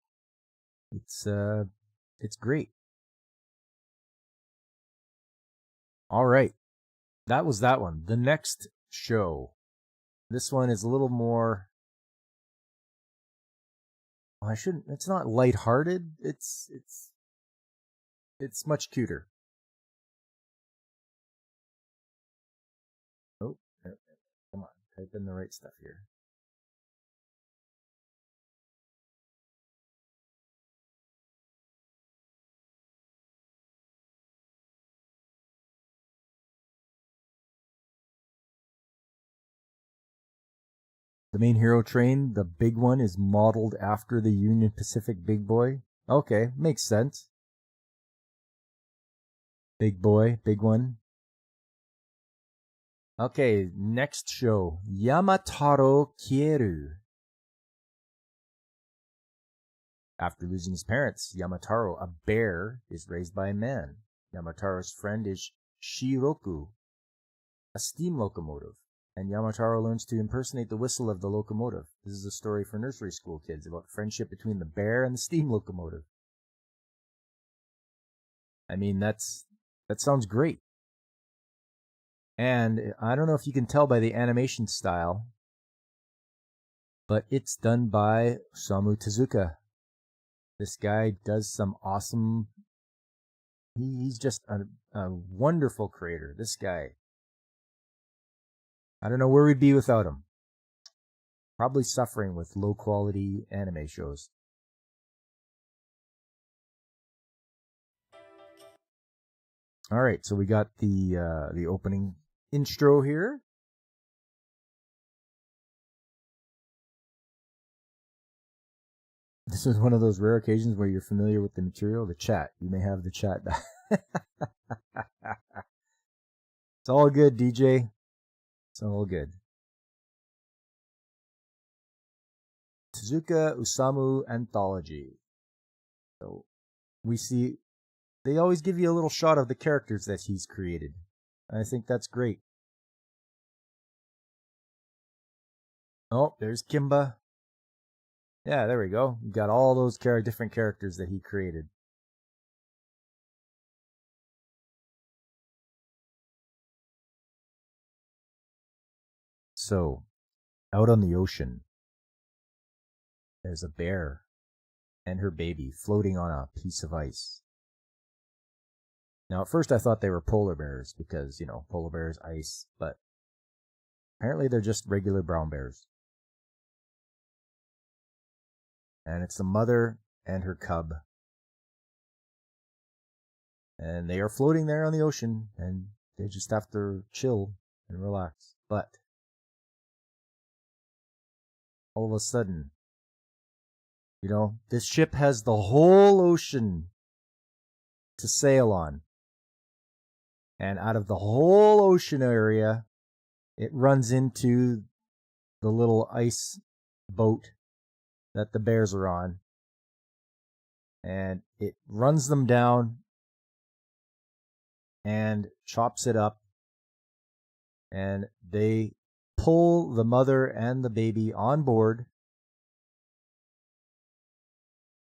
It's great. All right. That was that one. The next show. This one is a little more it's not lighthearted. It's much cuter. Oh, come on. Type in the right stuff here. The main hero train, the big one, is modeled after the Union Pacific Big Boy. Okay, makes sense. Big Boy, big one. Okay, next show. Yamataro Kieru. After losing his parents, Yamataro, a bear, is raised by a man. Yamataro's friend is Shiroku, a steam locomotive, and Yamataro learns to impersonate the whistle of the locomotive. This is a story for nursery school kids about friendship between the bear and the steam locomotive. I mean, that sounds great. And I don't know if you can tell by the animation style, but it's done by Osamu Tezuka. This guy does some awesome... He's just a wonderful creator. This guy. I don't know where we'd be without him. Probably suffering with low quality anime shows. All right, so we got the opening intro here. This is one of those rare occasions where you're familiar with the material. The chat. You may have the chat back. It's all good, DJ. It's all good. Tezuka Osamu Anthology. So we see they always give you a little shot of the characters that he's created. I think that's great. Oh, there's Kimba. Yeah, there we go. You got all those different characters that he created. So, out on the ocean, there's a bear and her baby floating on a piece of ice. Now, at first I thought they were polar bears because, polar bears, ice, but apparently they're just regular brown bears. And it's the mother and her cub. And they are floating there on the ocean, and they just have to chill and relax. But all of a sudden, this ship has the whole ocean to sail on. And out of the whole ocean area, it runs into the little ice boat that the bears are on. And it runs them down and chops it up. And they pull the mother and the baby on board.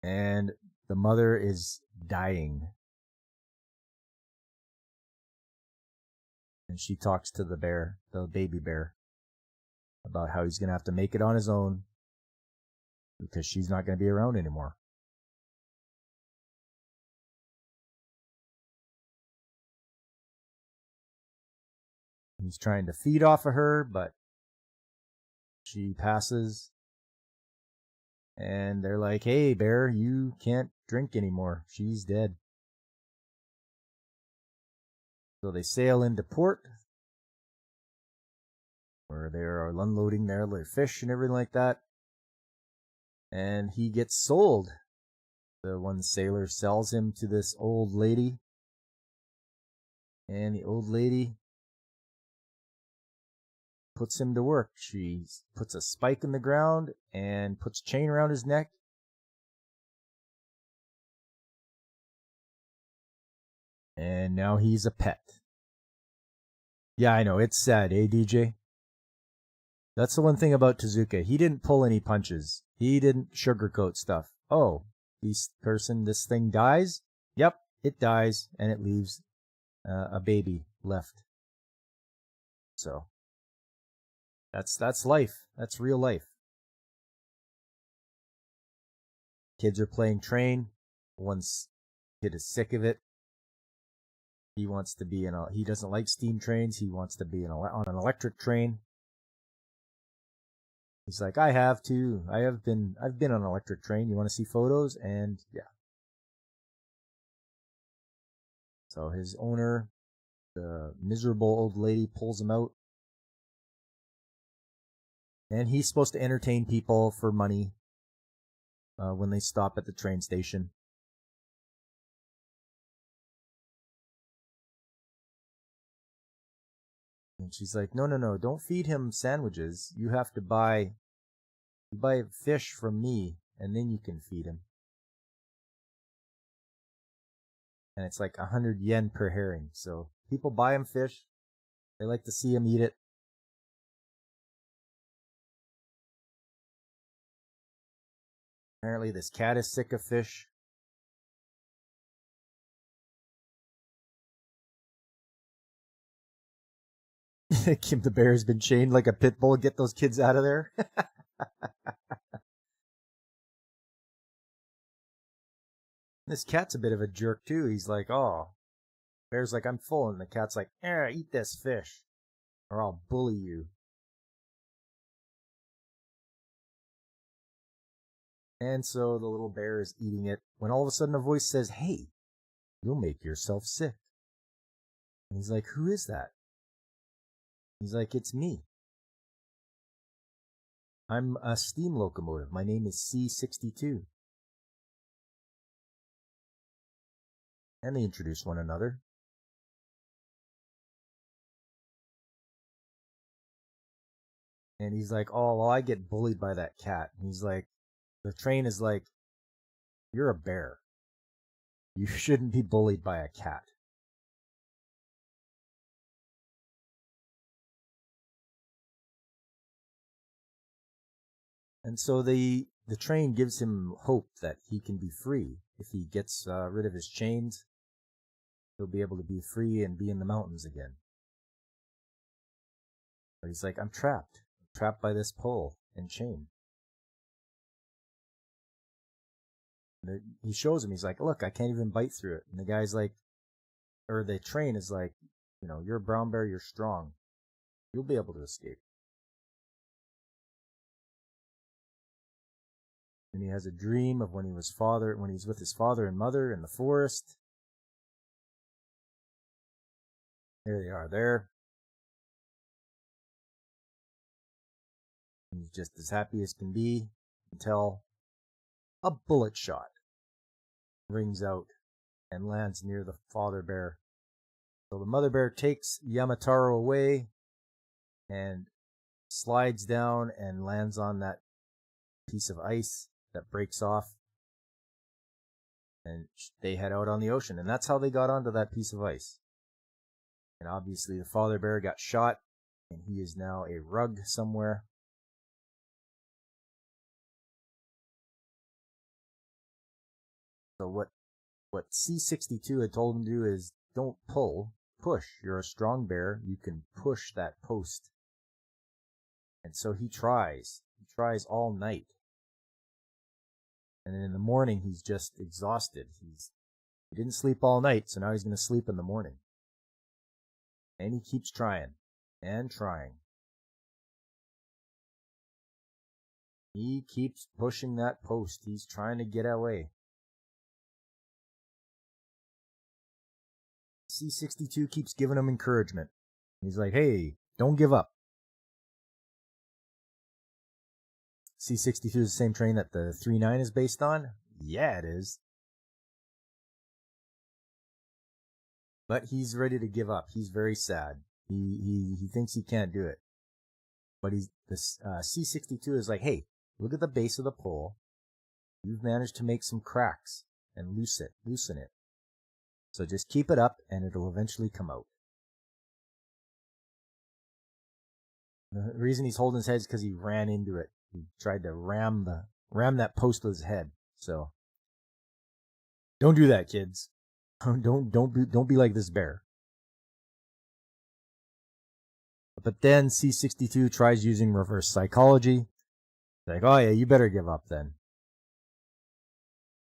And the mother is dying. And she talks to the bear, the baby bear, about how he's going to have to make it on his own because she's not going to be around anymore. He's trying to feed off of her, but she passes. And they're like, hey, bear, you can't drink anymore. She's dead. So they sail into port. where they are unloading their fish and everything like that. And he gets sold. The one sailor sells him to this old lady. And the old lady puts him to work. She puts a spike in the ground and puts a chain around his neck. And now he's a pet. Yeah, I know. It's sad, eh, DJ? That's the one thing about Tezuka. He didn't pull any punches. He didn't sugarcoat stuff. Oh, this thing dies? Yep, it dies, and it leaves a baby left. So, that's life. That's real life. Kids are playing train. One kid is sick of it. He wants to be he doesn't like steam trains. He wants to be on an electric train. He's like, I have too. I've been on an electric train. You want to see photos? And yeah. So his owner, the miserable old lady, pulls him out. And he's supposed to entertain people for money when they stop at the train station. And she's like, no, don't feed him sandwiches. You have to buy fish from me, and then you can feed him. And it's like 100 yen per herring. So people buy him fish. They like to see him eat it. Apparently this cat is sick of fish. Kim the bear has been chained like a pit bull. Get those kids out of there. This cat's a bit of a jerk too. He's like, oh. Bear's like, I'm full. And the cat's like, eat this fish or I'll bully you. And so the little bear is eating it when all of a sudden a voice says, hey, you'll make yourself sick. And he's like, who is that? He's like, it's me. I'm a steam locomotive. My name is C62. And they introduce one another. And he's like, oh, well, I get bullied by that cat. And he's like, the train is like, you're a bear. You shouldn't be bullied by a cat. And so the train gives him hope that he can be free. If he gets rid of his chains, he'll be able to be free and be in the mountains again. But he's like, I'm trapped. I'm trapped by this pole and chain. And he shows him, he's like, look, I can't even bite through it. And the guy's like, or the train is like, you're a brown bear, you're strong. You'll be able to escape. And he has a dream of when he's with his father and mother in the forest. There they are there. He's just as happy as can be until a bullet shot rings out and lands near the father bear. So the mother bear takes Yamataro away and slides down and lands on that piece of ice that breaks off. And they head out on the ocean. And that's how they got onto that piece of ice. And obviously the father bear got shot, and he is now a rug somewhere. So what C62 had told him to do is, don't pull, push. You're a strong bear. You can push that post. And so he tries. He tries all night. And then in the morning, he's just exhausted. He didn't sleep all night, so now he's going to sleep in the morning. And he keeps trying and trying. He keeps pushing that post. He's trying to get away. C62 keeps giving him encouragement. He's like, hey, don't give up. C-62 is the same train that the 3.9 is based on? Yeah, it is. But he's ready to give up. He's very sad. He thinks he can't do it. But this C-62 is like, hey, look at the base of the pole. You've managed to make some cracks and loosen it. So just keep it up and it'll eventually come out. The reason he's holding his head is because he ran into it. He tried to ram that post with his head. So don't do that, kids. Don't be like this bear. But then C-62 tries using reverse psychology. Like, oh yeah, you better give up then.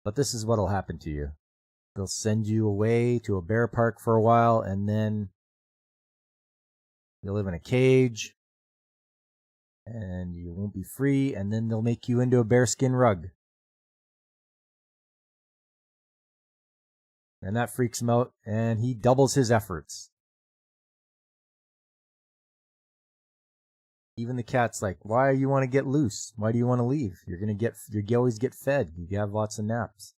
But this is what'll happen to you. They'll send you away to a bear park for a while, and then you'll live in a cage, and you won't be free, and then they'll make you into a bearskin rug. And that freaks him out, and he doubles his efforts. Even the cat's like, why do you want to get loose? Why do you want to leave? You always get fed. You have lots of naps.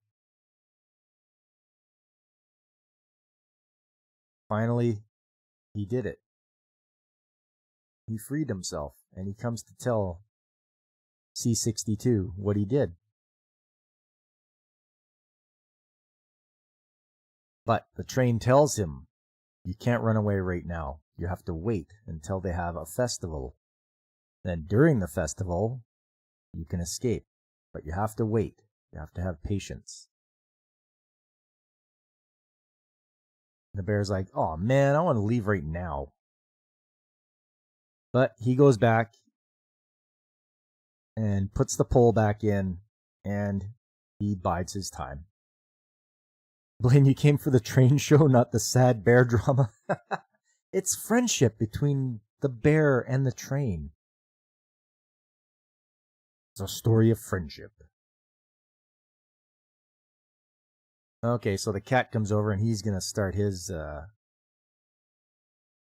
Finally, he did it. He freed himself, and he comes to tell C-62 what he did. But the train tells him, you can't run away right now. You have to wait until they have a festival. Then during the festival, you can escape. But you have to wait. You have to have patience. The bear's like, oh man, I want to leave right now. But he goes back and puts the pole back in, and he bides his time. Blaine, you came for the train show, not the sad bear drama. It's friendship between the bear and the train. It's a story of friendship. Okay, so the cat comes over and he's going to start his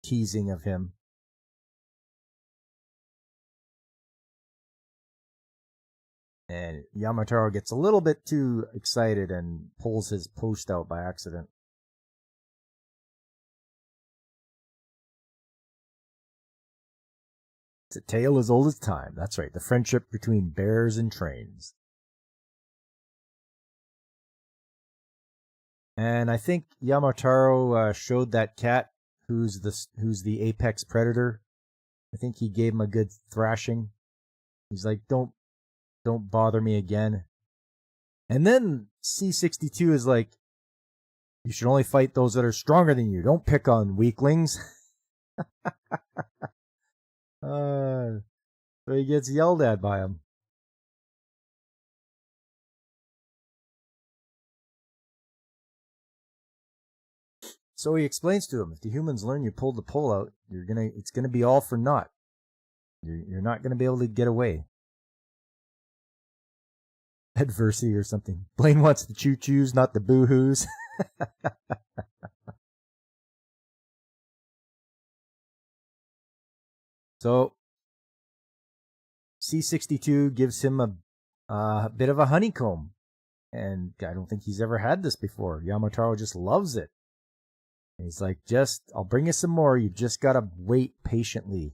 teasing of him. And Yamantaro gets a little bit too excited and pulls his post out by accident. It's a tale as old as time. That's right, the friendship between bears and trains. And I think Yamantaro showed that cat who's the apex predator. I think he gave him a good thrashing. He's like, don't bother me again. And then C-62 is like, you should only fight those that are stronger than you. Don't pick on weaklings. So he gets yelled at by him. So he explains to him, if the humans learn you pulled the pole out, it's gonna be all for naught. You're not gonna be able to get away. Adversity or something. Blaine wants the choo-choos, not the boo-hoos. So C-62 gives him a bit of a honeycomb. And I don't think he's ever had this before. Yamantaro just loves it. And he's like, I'll bring you some more. You've just got to wait patiently.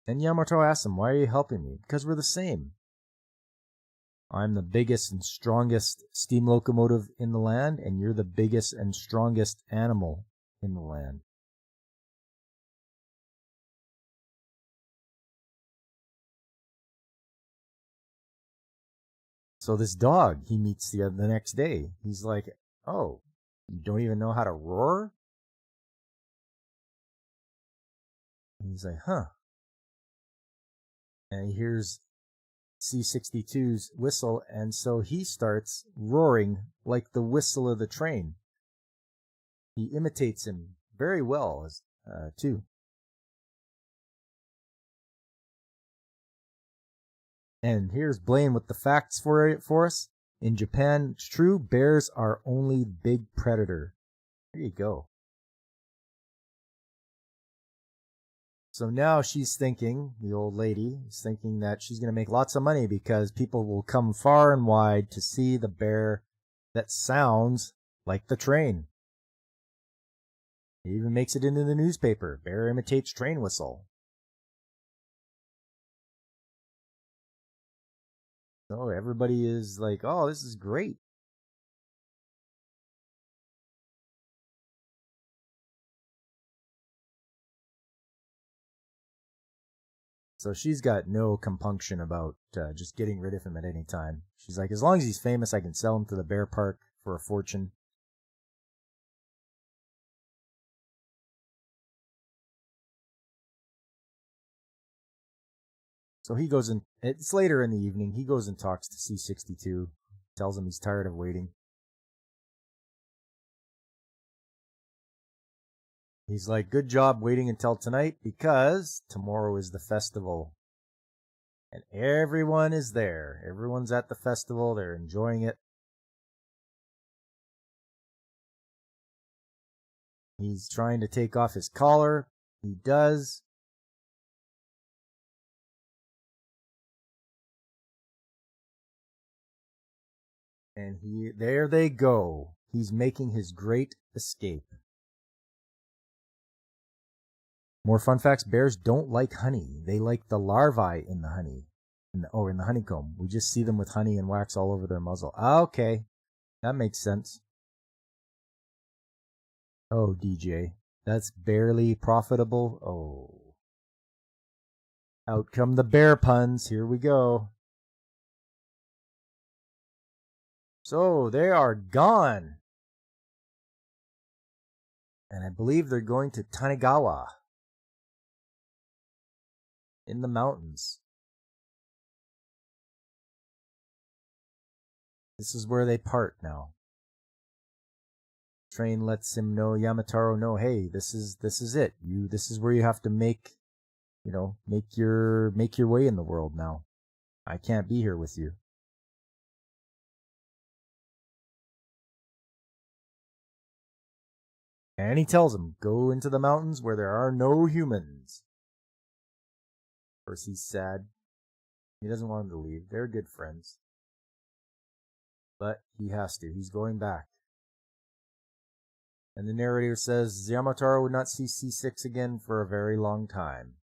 And Yamantaro asks him, why are you helping me? Because we're the same. I'm the biggest and strongest steam locomotive in the land, and you're the biggest and strongest animal in the land. So this dog he meets the next day, he's like, oh, you don't even know how to roar? And he's like, huh. And he hears C-62's whistle, and so he starts roaring like the whistle of the train. He imitates him very well, too. And here's Blaine with the facts for us. In Japan, it's true, bears are only big predator. There you go. So now she's thinking, the old lady is thinking that she's going to make lots of money because people will come far and wide to see the bear that sounds like the train. It even makes it into the newspaper. Bear imitates train whistle. So everybody is like, oh, this is great. So she's got no compunction about just getting rid of him at any time. She's like, as long as he's famous, I can sell him to the bear park for a fortune. So he goes and it's later in the evening. He goes and talks to C62, tells him he's tired of waiting. He's like, good job waiting until tonight because tomorrow is the festival. And everyone is there. Everyone's at the festival. They're enjoying it. He's trying to take off his collar. He does. And there they go. He's making his great escape. More fun facts. Bears don't like honey. They like the larvae in the honey. In the honeycomb. We just see them with honey and wax all over their muzzle. Okay. That makes sense. Oh, DJ. That's barely profitable. Oh. Out come the bear puns. Here we go. So they are gone. And I believe they're going to Tanigawa. In the mountains. This is where they part now. Train lets him know, Yamataro know, hey, this is it. This is where you have to make your way in the world now. I can't be here with you. And he tells him, go into the mountains where there are no humans. Of course, he's sad. He doesn't want him to leave. They're good friends. But he has to. He's going back. And the narrator says Yamataro would not see C6 again for a very long time.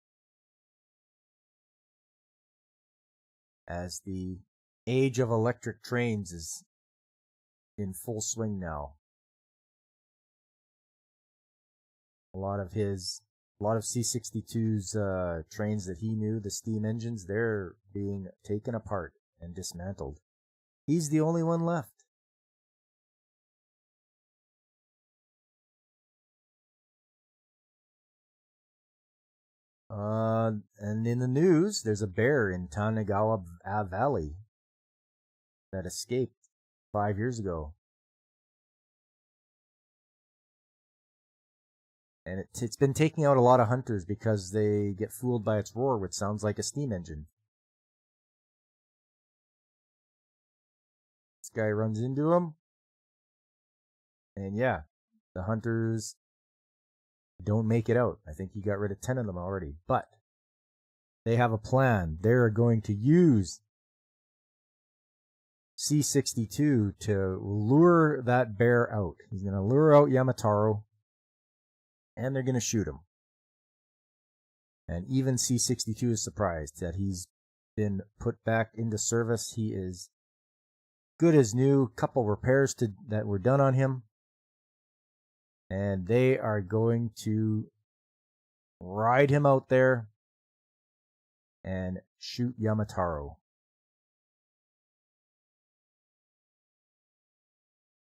As the age of electric trains is in full swing now. A lot of C62's trains that he knew, the steam engines, they're being taken apart and dismantled. He's the only one left. And in the news, there's a bear in Tanigawa Valley that escaped 5 years ago. And it's been taking out a lot of hunters because they get fooled by its roar, which sounds like a steam engine. This guy runs into him. And yeah, the hunters don't make it out. I think he got rid of 10 of them already. But they have a plan. They're going to use C62 to lure that bear out. He's going to lure out Yamataro. And they're going to shoot him. And even C62 is surprised that he's been put back into service. He is good as new. Couple repairs that were done on him. And they are going to ride him out there and shoot Yamataro.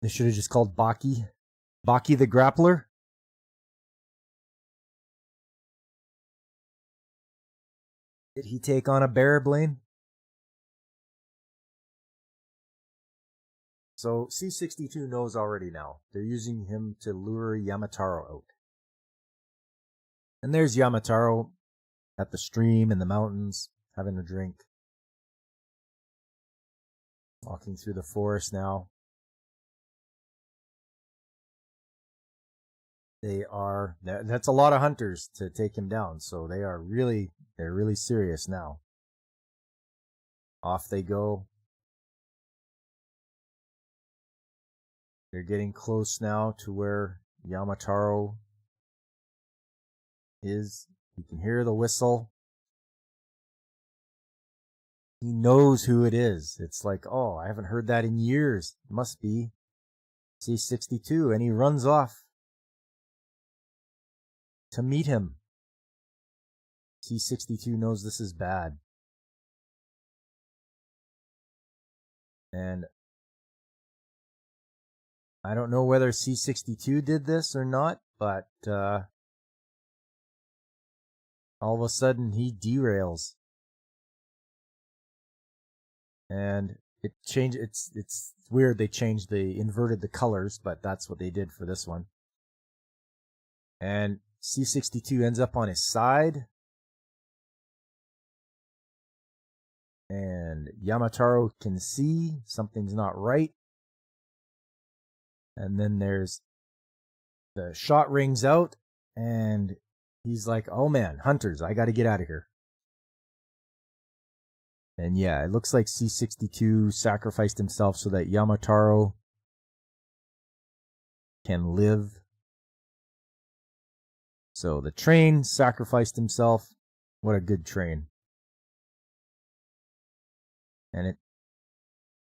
They should have just called Baki. Baki the Grappler. Did he take on a bear, Blaine? So C62 knows already now. They're using him to lure Yamataro out. And there's Yamataro at the stream in the mountains, having a drink. Walking through the forest now. that's a lot of hunters to take him down. So they're really serious now. Off they go. They're getting close now to where Yamataro is. You can hear the whistle. He knows who it is. It's like, oh, I haven't heard that in years. It must be C-62. And he runs off to meet him. C-62 knows this is bad. And I don't know whether C-62 did this or not, but all of a sudden he derails. And it changed. It's weird they inverted the colors, but that's what they did for this one. And C-62 ends up on his side. And Yamataro can see something's not right. And then there's the shot rings out, and he's like, oh man, hunters, I gotta get out of here. And yeah, it looks like C-62 sacrificed himself so that Yamataro can live. So the train sacrificed himself. What a good train. And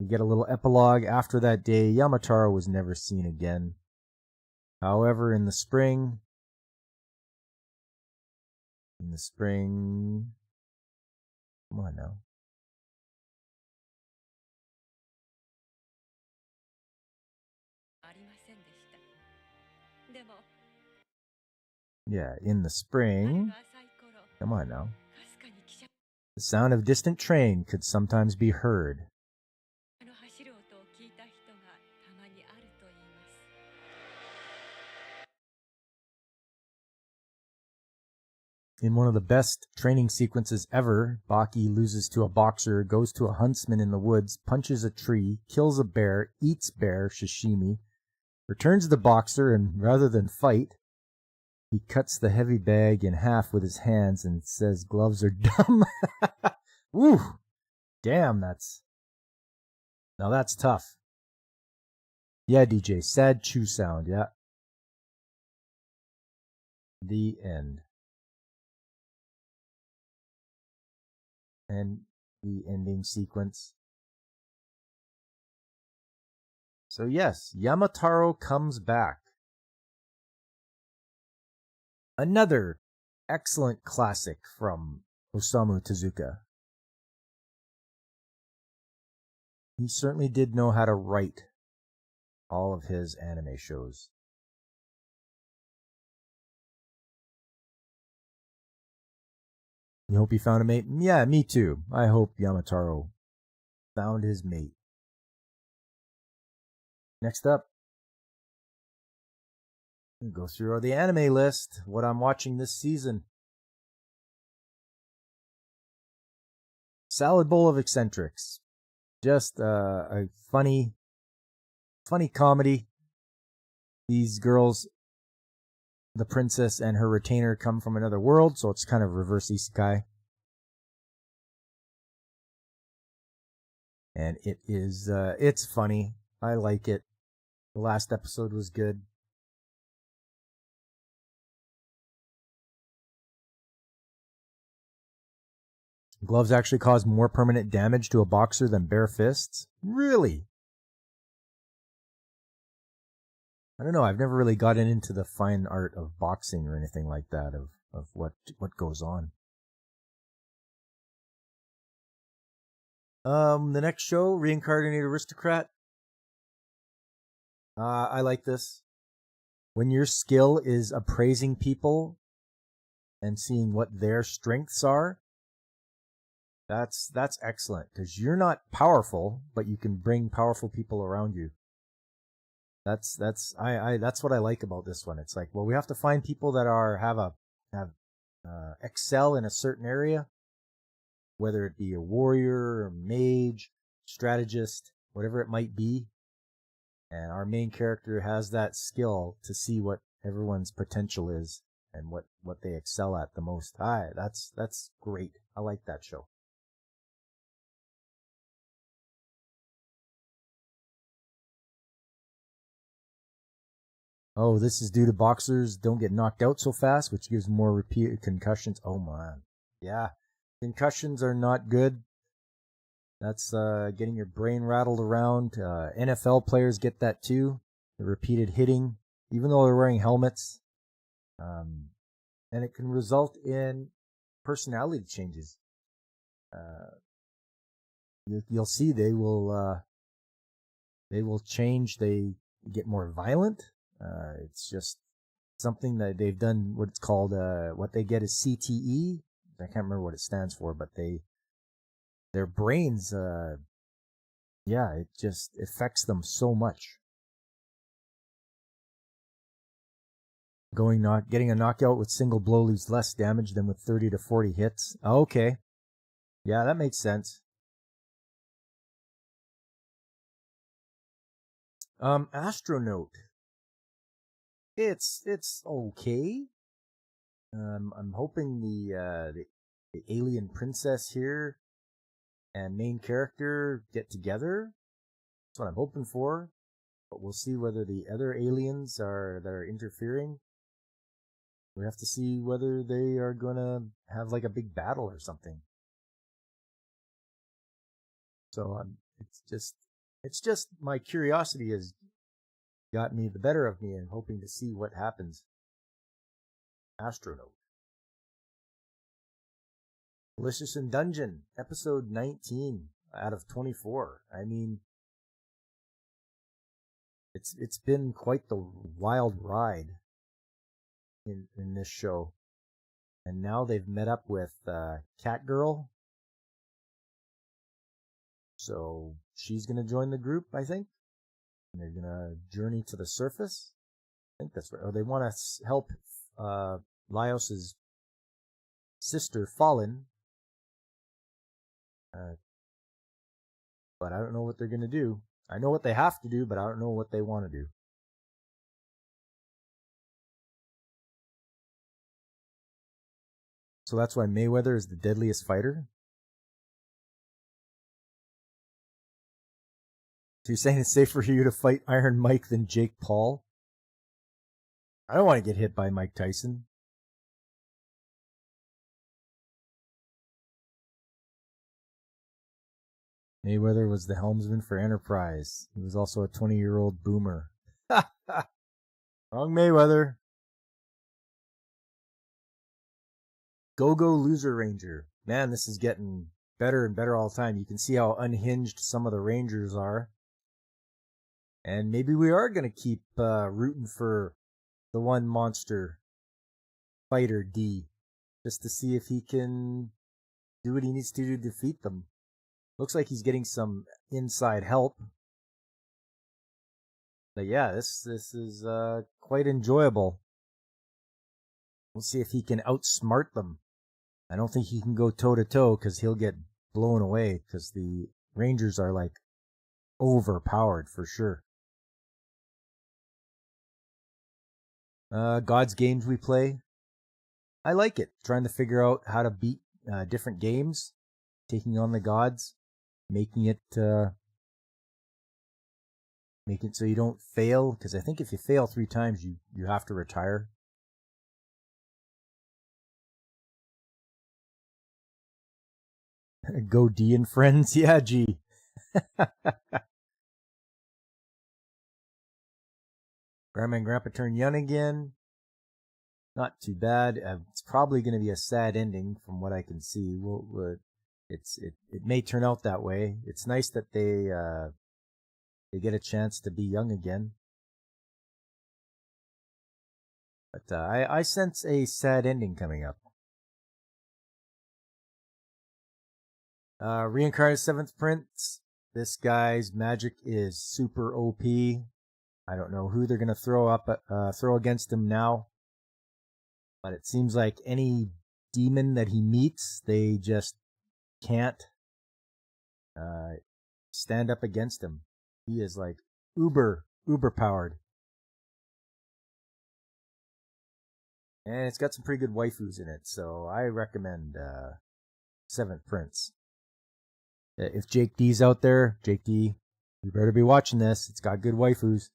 we get a little epilogue. After that day, Yamataro was never seen again. However, in the spring, come on now. Yeah, in the spring, come on now. The sound of a distant train could sometimes be heard. In one of the best training sequences ever, Baki loses to a boxer, goes to a huntsman in the woods, punches a tree, kills a bear, eats bear sashimi, returns the boxer, and rather than fight, he cuts the heavy bag in half with his hands and says gloves are dumb. Woo! Damn, now that's tough. Yeah, DJ, sad chew sound, yeah. The end. And the ending sequence. So yes, Yamataro comes back. Another excellent classic from Osamu Tezuka. He certainly did know how to write all of his anime shows. You hope he found a mate? Yeah, me too. I hope Yamataro found his mate. Next up, we'll go through the anime list, what I'm watching this season. Salad Bowl of Eccentrics. Just a funny comedy. These girls, the princess and her retainer, come from another world, so it's kind of reverse isekai. And it's funny. I like it. The last episode was good. Gloves actually cause more permanent damage to a boxer than bare fists? Really? I don't know. I've never really gotten into the fine art of boxing or anything like that, of what goes on. The next show, Reincarnated Aristocrat. I like this. When your skill is appraising people and seeing what their strengths are, that's excellent, because you're not powerful, but you can bring powerful people around you. That's what I like about this one. It's like, well, we have to find people that have excel in a certain area, whether it be a warrior, a mage, strategist, whatever it might be. And our main character has that skill to see what everyone's potential is and what they excel at the most. That's great. I like that show. Oh, this is due to boxers don't get knocked out so fast, which gives more repeated concussions. Oh man. Yeah. Concussions are not good. That's getting your brain rattled around. NFL players get that too. The repeated hitting, even though they're wearing helmets. And it can result in personality changes. You'll see they will change. They get more violent. It's just something that they've done. What it's called, what they get is CTE. I can't remember what it stands for, but their brains, it just affects them so much. Getting a knockout with single blow leaves less damage than with 30 to 40 hits. Okay. Yeah, that makes sense. Astronaut. It's okay. I'm hoping the alien princess here and main character get together. That's what I'm hoping for. But we'll see whether the other aliens that are interfering. We have to see whether they are gonna have like a big battle or something. So it's just my curiosity has got me the better of me and hoping to see what happens. Astronaut. Delicious in Dungeon, episode 19 out of 24. I mean, it's been quite the wild ride in this show. And now they've met up with Catgirl. So she's going to join the group, I think. And they're going to journey to the surface. I think that's right. Or they want to help Laios's sister, Fallen. But I don't know what they're going to do. I know what they have to do, but I don't know what they want to do. So that's why Mayweather is the deadliest fighter? So you're saying it's safer for you to fight Iron Mike than Jake Paul? I don't want to get hit by Mike Tyson. Mayweather was the helmsman for Enterprise. He was also a 20-year-old boomer. Wrong Mayweather. Go-Go Loser Ranger. Man, this is getting better and better all the time. You can see how unhinged some of the Rangers are. And maybe we are going to keep rooting for the one monster fighter, D, just to see if he can do what he needs to defeat them. Looks like he's getting some inside help. But yeah, this is quite enjoyable. We'll see if he can outsmart them. I don't think he can go toe-to-toe because he'll get blown away because the Rangers are like overpowered for sure. God's Games we play. I like it. Trying to figure out how to beat different games. Taking on the gods. Making it so you don't fail. Because I think if you fail 3 times, you have to retire. Go D and friends. Yeah, G. Grandma and Grandpa turn young again. Not too bad. It's probably going to be a sad ending from what I can see. It may turn out that way. It's nice that they get a chance to be young again. But I sense a sad ending coming up. Reincarnated Seventh Prince. This guy's magic is super OP. I don't know who they're gonna throw against him now. But it seems like any demon that he meets, they just can't stand up against him. He is like uber powered. And it's got some pretty good waifus in it, so I recommend Seventh Prince. If Jake D's out there, Jake D, you better be watching this. It's got good waifus.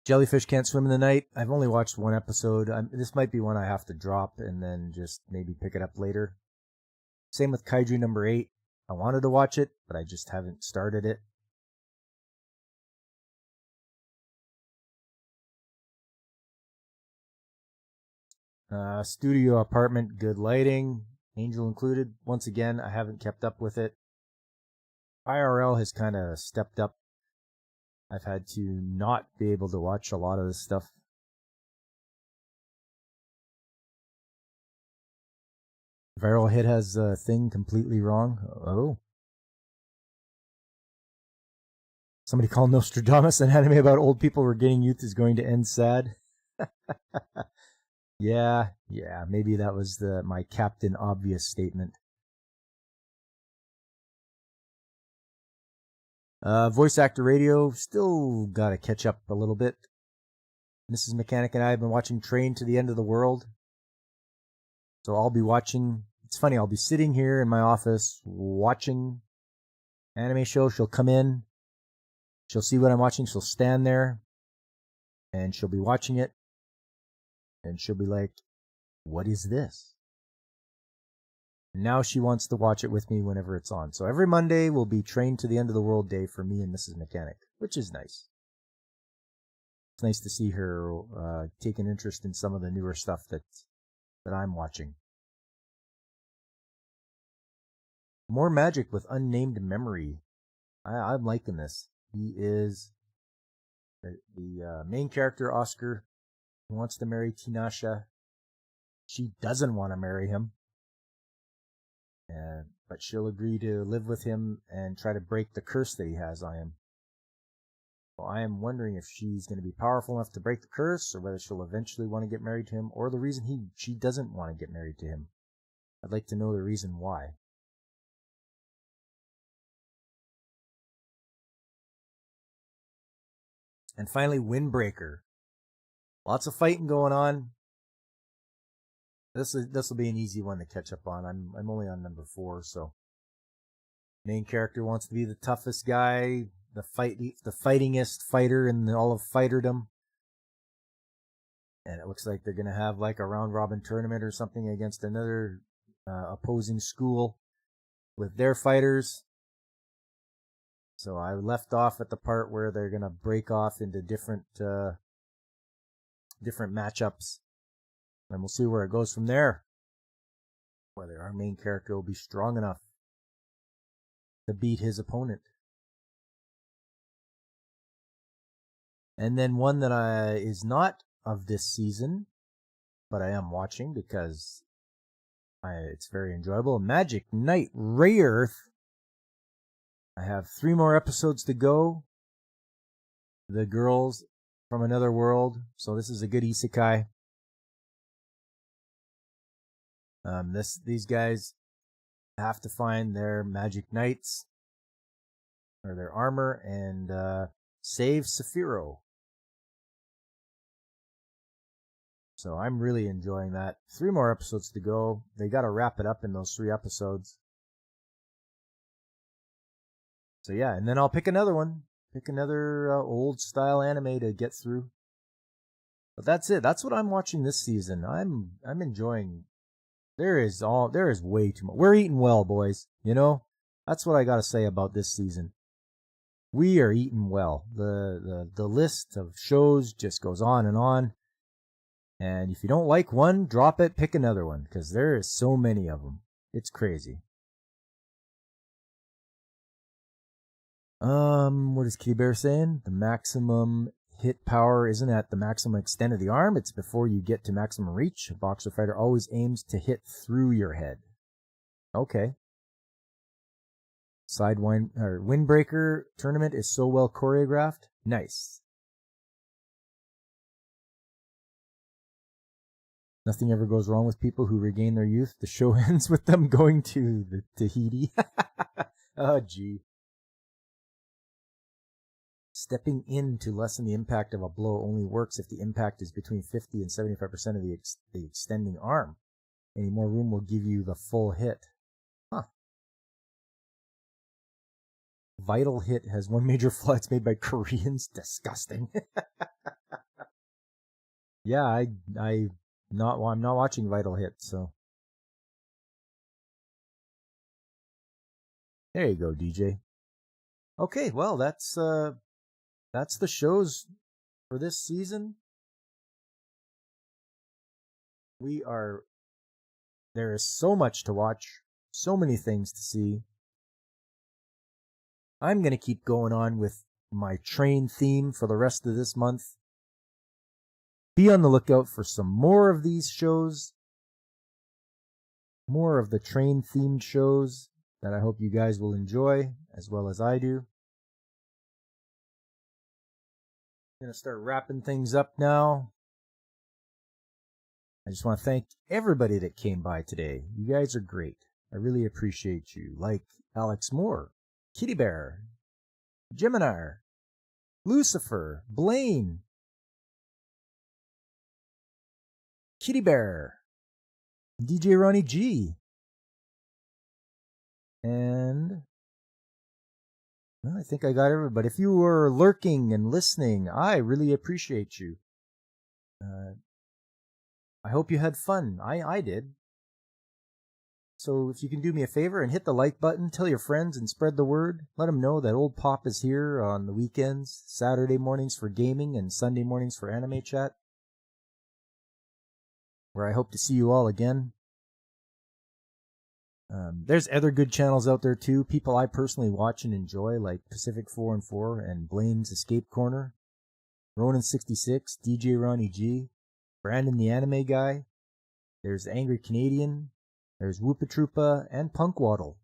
Jellyfish Can't Swim in the Night. I've only watched one episode. This might be one I have to drop and then just maybe pick it up later. Same with Kaiju number 8. I wanted to watch it, but I just haven't started it. Studio apartment, good lighting, Angel included. Once again, I haven't kept up with it. IRL has kind of stepped up. I've had to not be able to watch a lot of this stuff. Viral Hit has a thing completely wrong. Oh. Somebody called Nostradamus an anime about old people regaining youth is going to end sad. Yeah, maybe that was my Captain Obvious statement. Voice Actor Radio, still gotta catch up a little bit. Mrs. Mechanic and I have been watching Train to the End of the World. So I'll be watching, it's funny, I'll be sitting here in my office watching anime show. She'll come in, she'll see what I'm watching, she'll stand there, and she'll be watching it. And she'll be like, what is this? And now she wants to watch it with me whenever it's on. So every Monday will be Train to the End of the World Day for me and Mrs. Mechanic, which is nice. It's nice to see her take an interest in some of the newer stuff that I'm watching. More Magic with Unnamed Memory. I'm liking this. He is the main character, Oscar. He wants to marry Tinasha. She doesn't want to marry him. But she'll agree to live with him and try to break the curse that he has on him. So I am wondering if she's going to be powerful enough to break the curse, or whether she'll eventually want to get married to him, or the reason she doesn't want to get married to him. I'd like to know the reason why. And finally, Windbreaker. Lots of fighting going on. This will be an easy one to catch up on. I'm only on number 4, so main character wants to be the toughest guy, the fightingest fighter in all of fighterdom. And it looks like they're gonna have like a round robin tournament or something against another opposing school with their fighters. So I left off at the part where they're gonna break off into different matchups, and we'll see where it goes from there. Whether our main character will be strong enough to beat his opponent. And then one that is not of this season, but I am watching because it's very enjoyable. Magic Knight Rayearth. I have 3 more episodes to go. The girls from another world. So this is a good isekai. These guys have to find their magic knights or their armor and save Sephiroth. So I'm really enjoying that. 3 more episodes to go. They got to wrap it up in those 3 episodes. So yeah, and then I'll pick another one. Pick another old style anime to get through. But that's it. That's what I'm watching this season. I'm enjoying. There is way too much. We're eating well, boys. You know, that's what I got to say about this season. We are eating well. The list of shows just goes on and on. And if you don't like one, drop it, pick another one, because there is so many of them. It's crazy. What is Kitty Bear saying? The maximum hit power isn't at the maximum extent of the arm. It's before you get to maximum reach. A boxer fighter always aims to hit through your head. Okay. Windbreaker tournament is so well choreographed. Nice. Nothing ever goes wrong with people who regain their youth. The show ends with them going to the Tahiti. Oh, gee. Stepping in to lessen the impact of a blow only works if the impact is between 50 and 75% of the extending arm. Any more room will give you the full hit. Huh. Vital Hit has one major flaw. It's made by Koreans. Disgusting. Yeah, I'm not watching Vital Hit, so. There you go, DJ. Okay, well, that's the shows for this season. There is so much to watch, so many things to see. I'm going to keep going on with my train theme for the rest of this month. Be on the lookout for some more of these shows, more of the train themed shows that I hope you guys will enjoy as well as I do. I'm going to start wrapping things up now. I just want to thank everybody that came by today. You guys are great. I really appreciate you. Like Alex Moore, Kitty Bear, Geminar, Lucifer, Blaine, Kitty Bear, DJ Ronnie G, and well, I think I got everybody. If you were lurking and listening, I really appreciate you. I hope you had fun. I did. So if you can do me a favor and hit the like button, tell your friends and spread the word. Let them know that Old Pop is here on the weekends, Saturday mornings for gaming and Sunday mornings for anime chat, where I hope to see you all again. There's other good channels out there too, people I personally watch and enjoy, like Pacific 4 and 4 and Blaine's Escape Corner, Ronan66, DJ Ronnie G, Brandon the Anime Guy. There's Angry Canadian. There's Whoopa Troopa and Punkwaddle.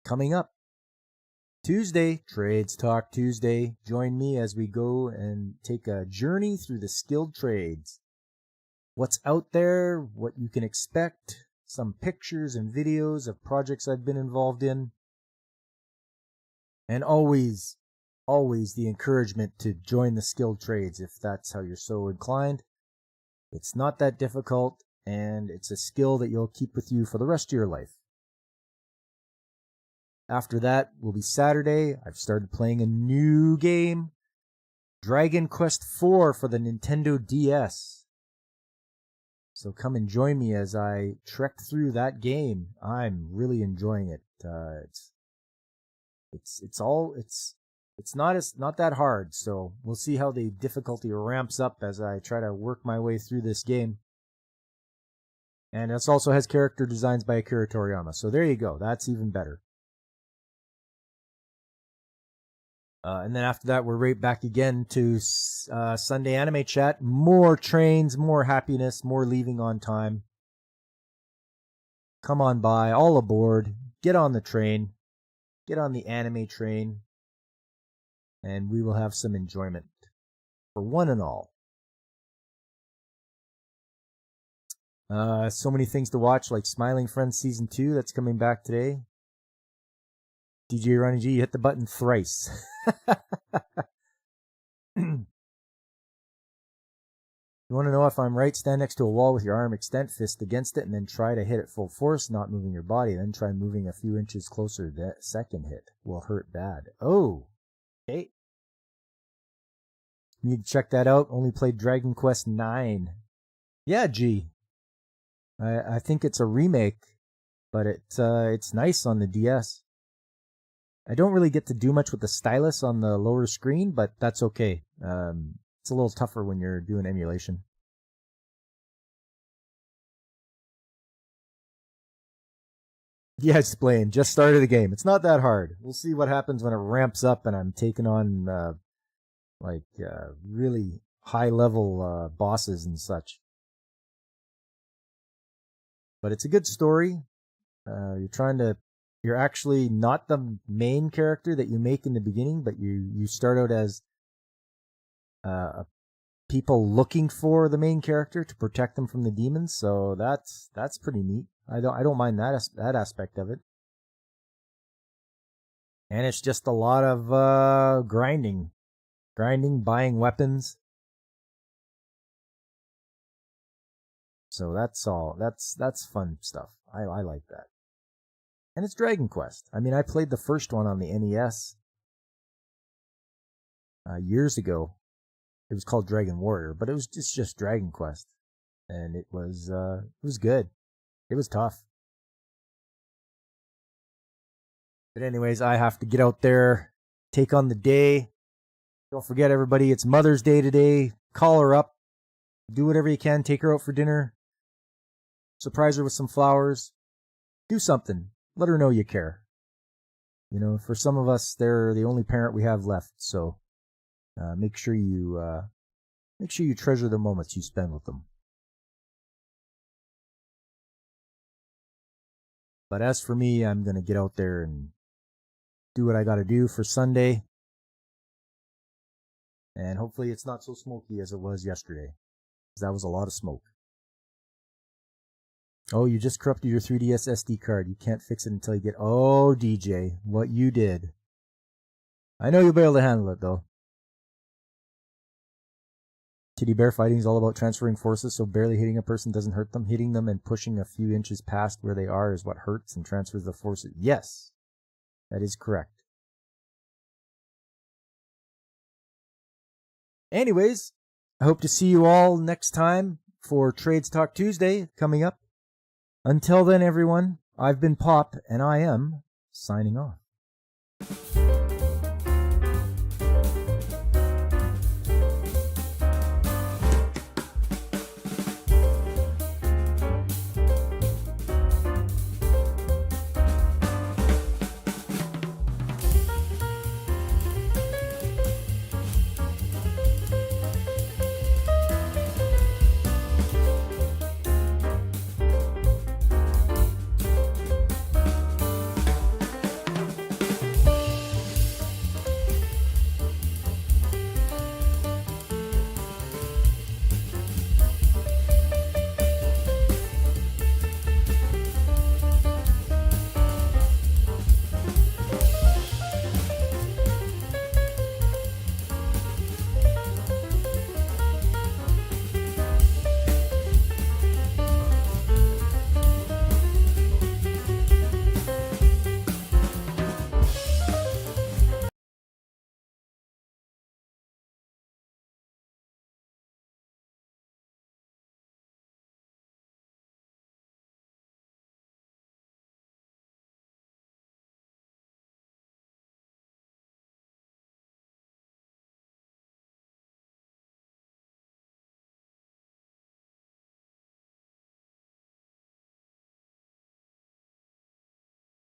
Coming up Tuesday, Trades Talk Tuesday. Join me as we go and take a journey through the skilled trades. What's out there, what you can expect, some pictures and videos of projects I've been involved in, and always the encouragement to join the skilled trades if that's how you're so inclined. It's not that difficult, and it's a skill that you'll keep with you for the rest of your life. After that will be Saturday. I've started playing a new game, Dragon Quest IV for the Nintendo DS. So come and join me as I trek through that game. I'm really enjoying it. It's not that hard, so we'll see how the difficulty ramps up as I try to work my way through this game. And this also has character designs by Akira Toriyama, so there you go. That's even better. And then after that, we're right back again to Sunday Anime Chat. More trains, more happiness, more leaving on time. Come on by, all aboard. Get on the train. Get on the anime train. And we will have some enjoyment for one and all. So many things to watch, like Smiling Friends Season 2, that's coming back today. DJ Ronnie G, you hit the button thrice. You want to know if I'm right? Stand next to a wall with your arm extend, fist against it, and then try to hit it full force, not moving your body. Then try moving a few inches closer. That second hit will hurt bad. Oh, okay. You need to check that out. Only played Dragon Quest IX. Yeah, G. I think it's a remake, but it's nice on the DS. I don't really get to do much with the stylus on the lower screen, but that's okay. It's a little tougher when you're doing emulation. Yeah, it's playing. Just started the game. It's not that hard. We'll see what happens when it ramps up and I'm taking on really high-level bosses and such. But it's a good story. You're actually not the main character that you make in the beginning, but you start out as people looking for the main character to protect them from the demons. So that's pretty neat. I don't mind that aspect of it. And it's just a lot of grinding, buying weapons. So that's all. That's fun stuff. I like that. And it's Dragon Quest. I mean, I played the first one on the NES years ago. It was called Dragon Warrior, but it's just Dragon Quest, and it was good. It was tough. But anyways, I have to get out there, take on the day. Don't forget, everybody, it's Mother's Day today. Call her up. Do whatever you can. Take her out for dinner. Surprise her with some flowers. Do something. Let her know you care. You know, for some of us, they're the only parent we have left. So make sure you treasure the moments you spend with them. But as for me, I'm going to get out there and do what I got to do for Sunday. And hopefully it's not so smoky as it was yesterday, because that was a lot of smoke. Oh, you just corrupted your 3DS SD card. You can't fix it until you get... Oh, DJ, what you did. I know you'll be able to handle it, though. Teddy bear fighting is all about transferring forces, so barely hitting a person doesn't hurt them. Hitting them and pushing a few inches past where they are is what hurts and transfers the forces. Yes, that is correct. Anyways, I hope to see you all next time for Trades Talk Tuesday coming up. Until then, everyone, I've been Pop, and I am signing off.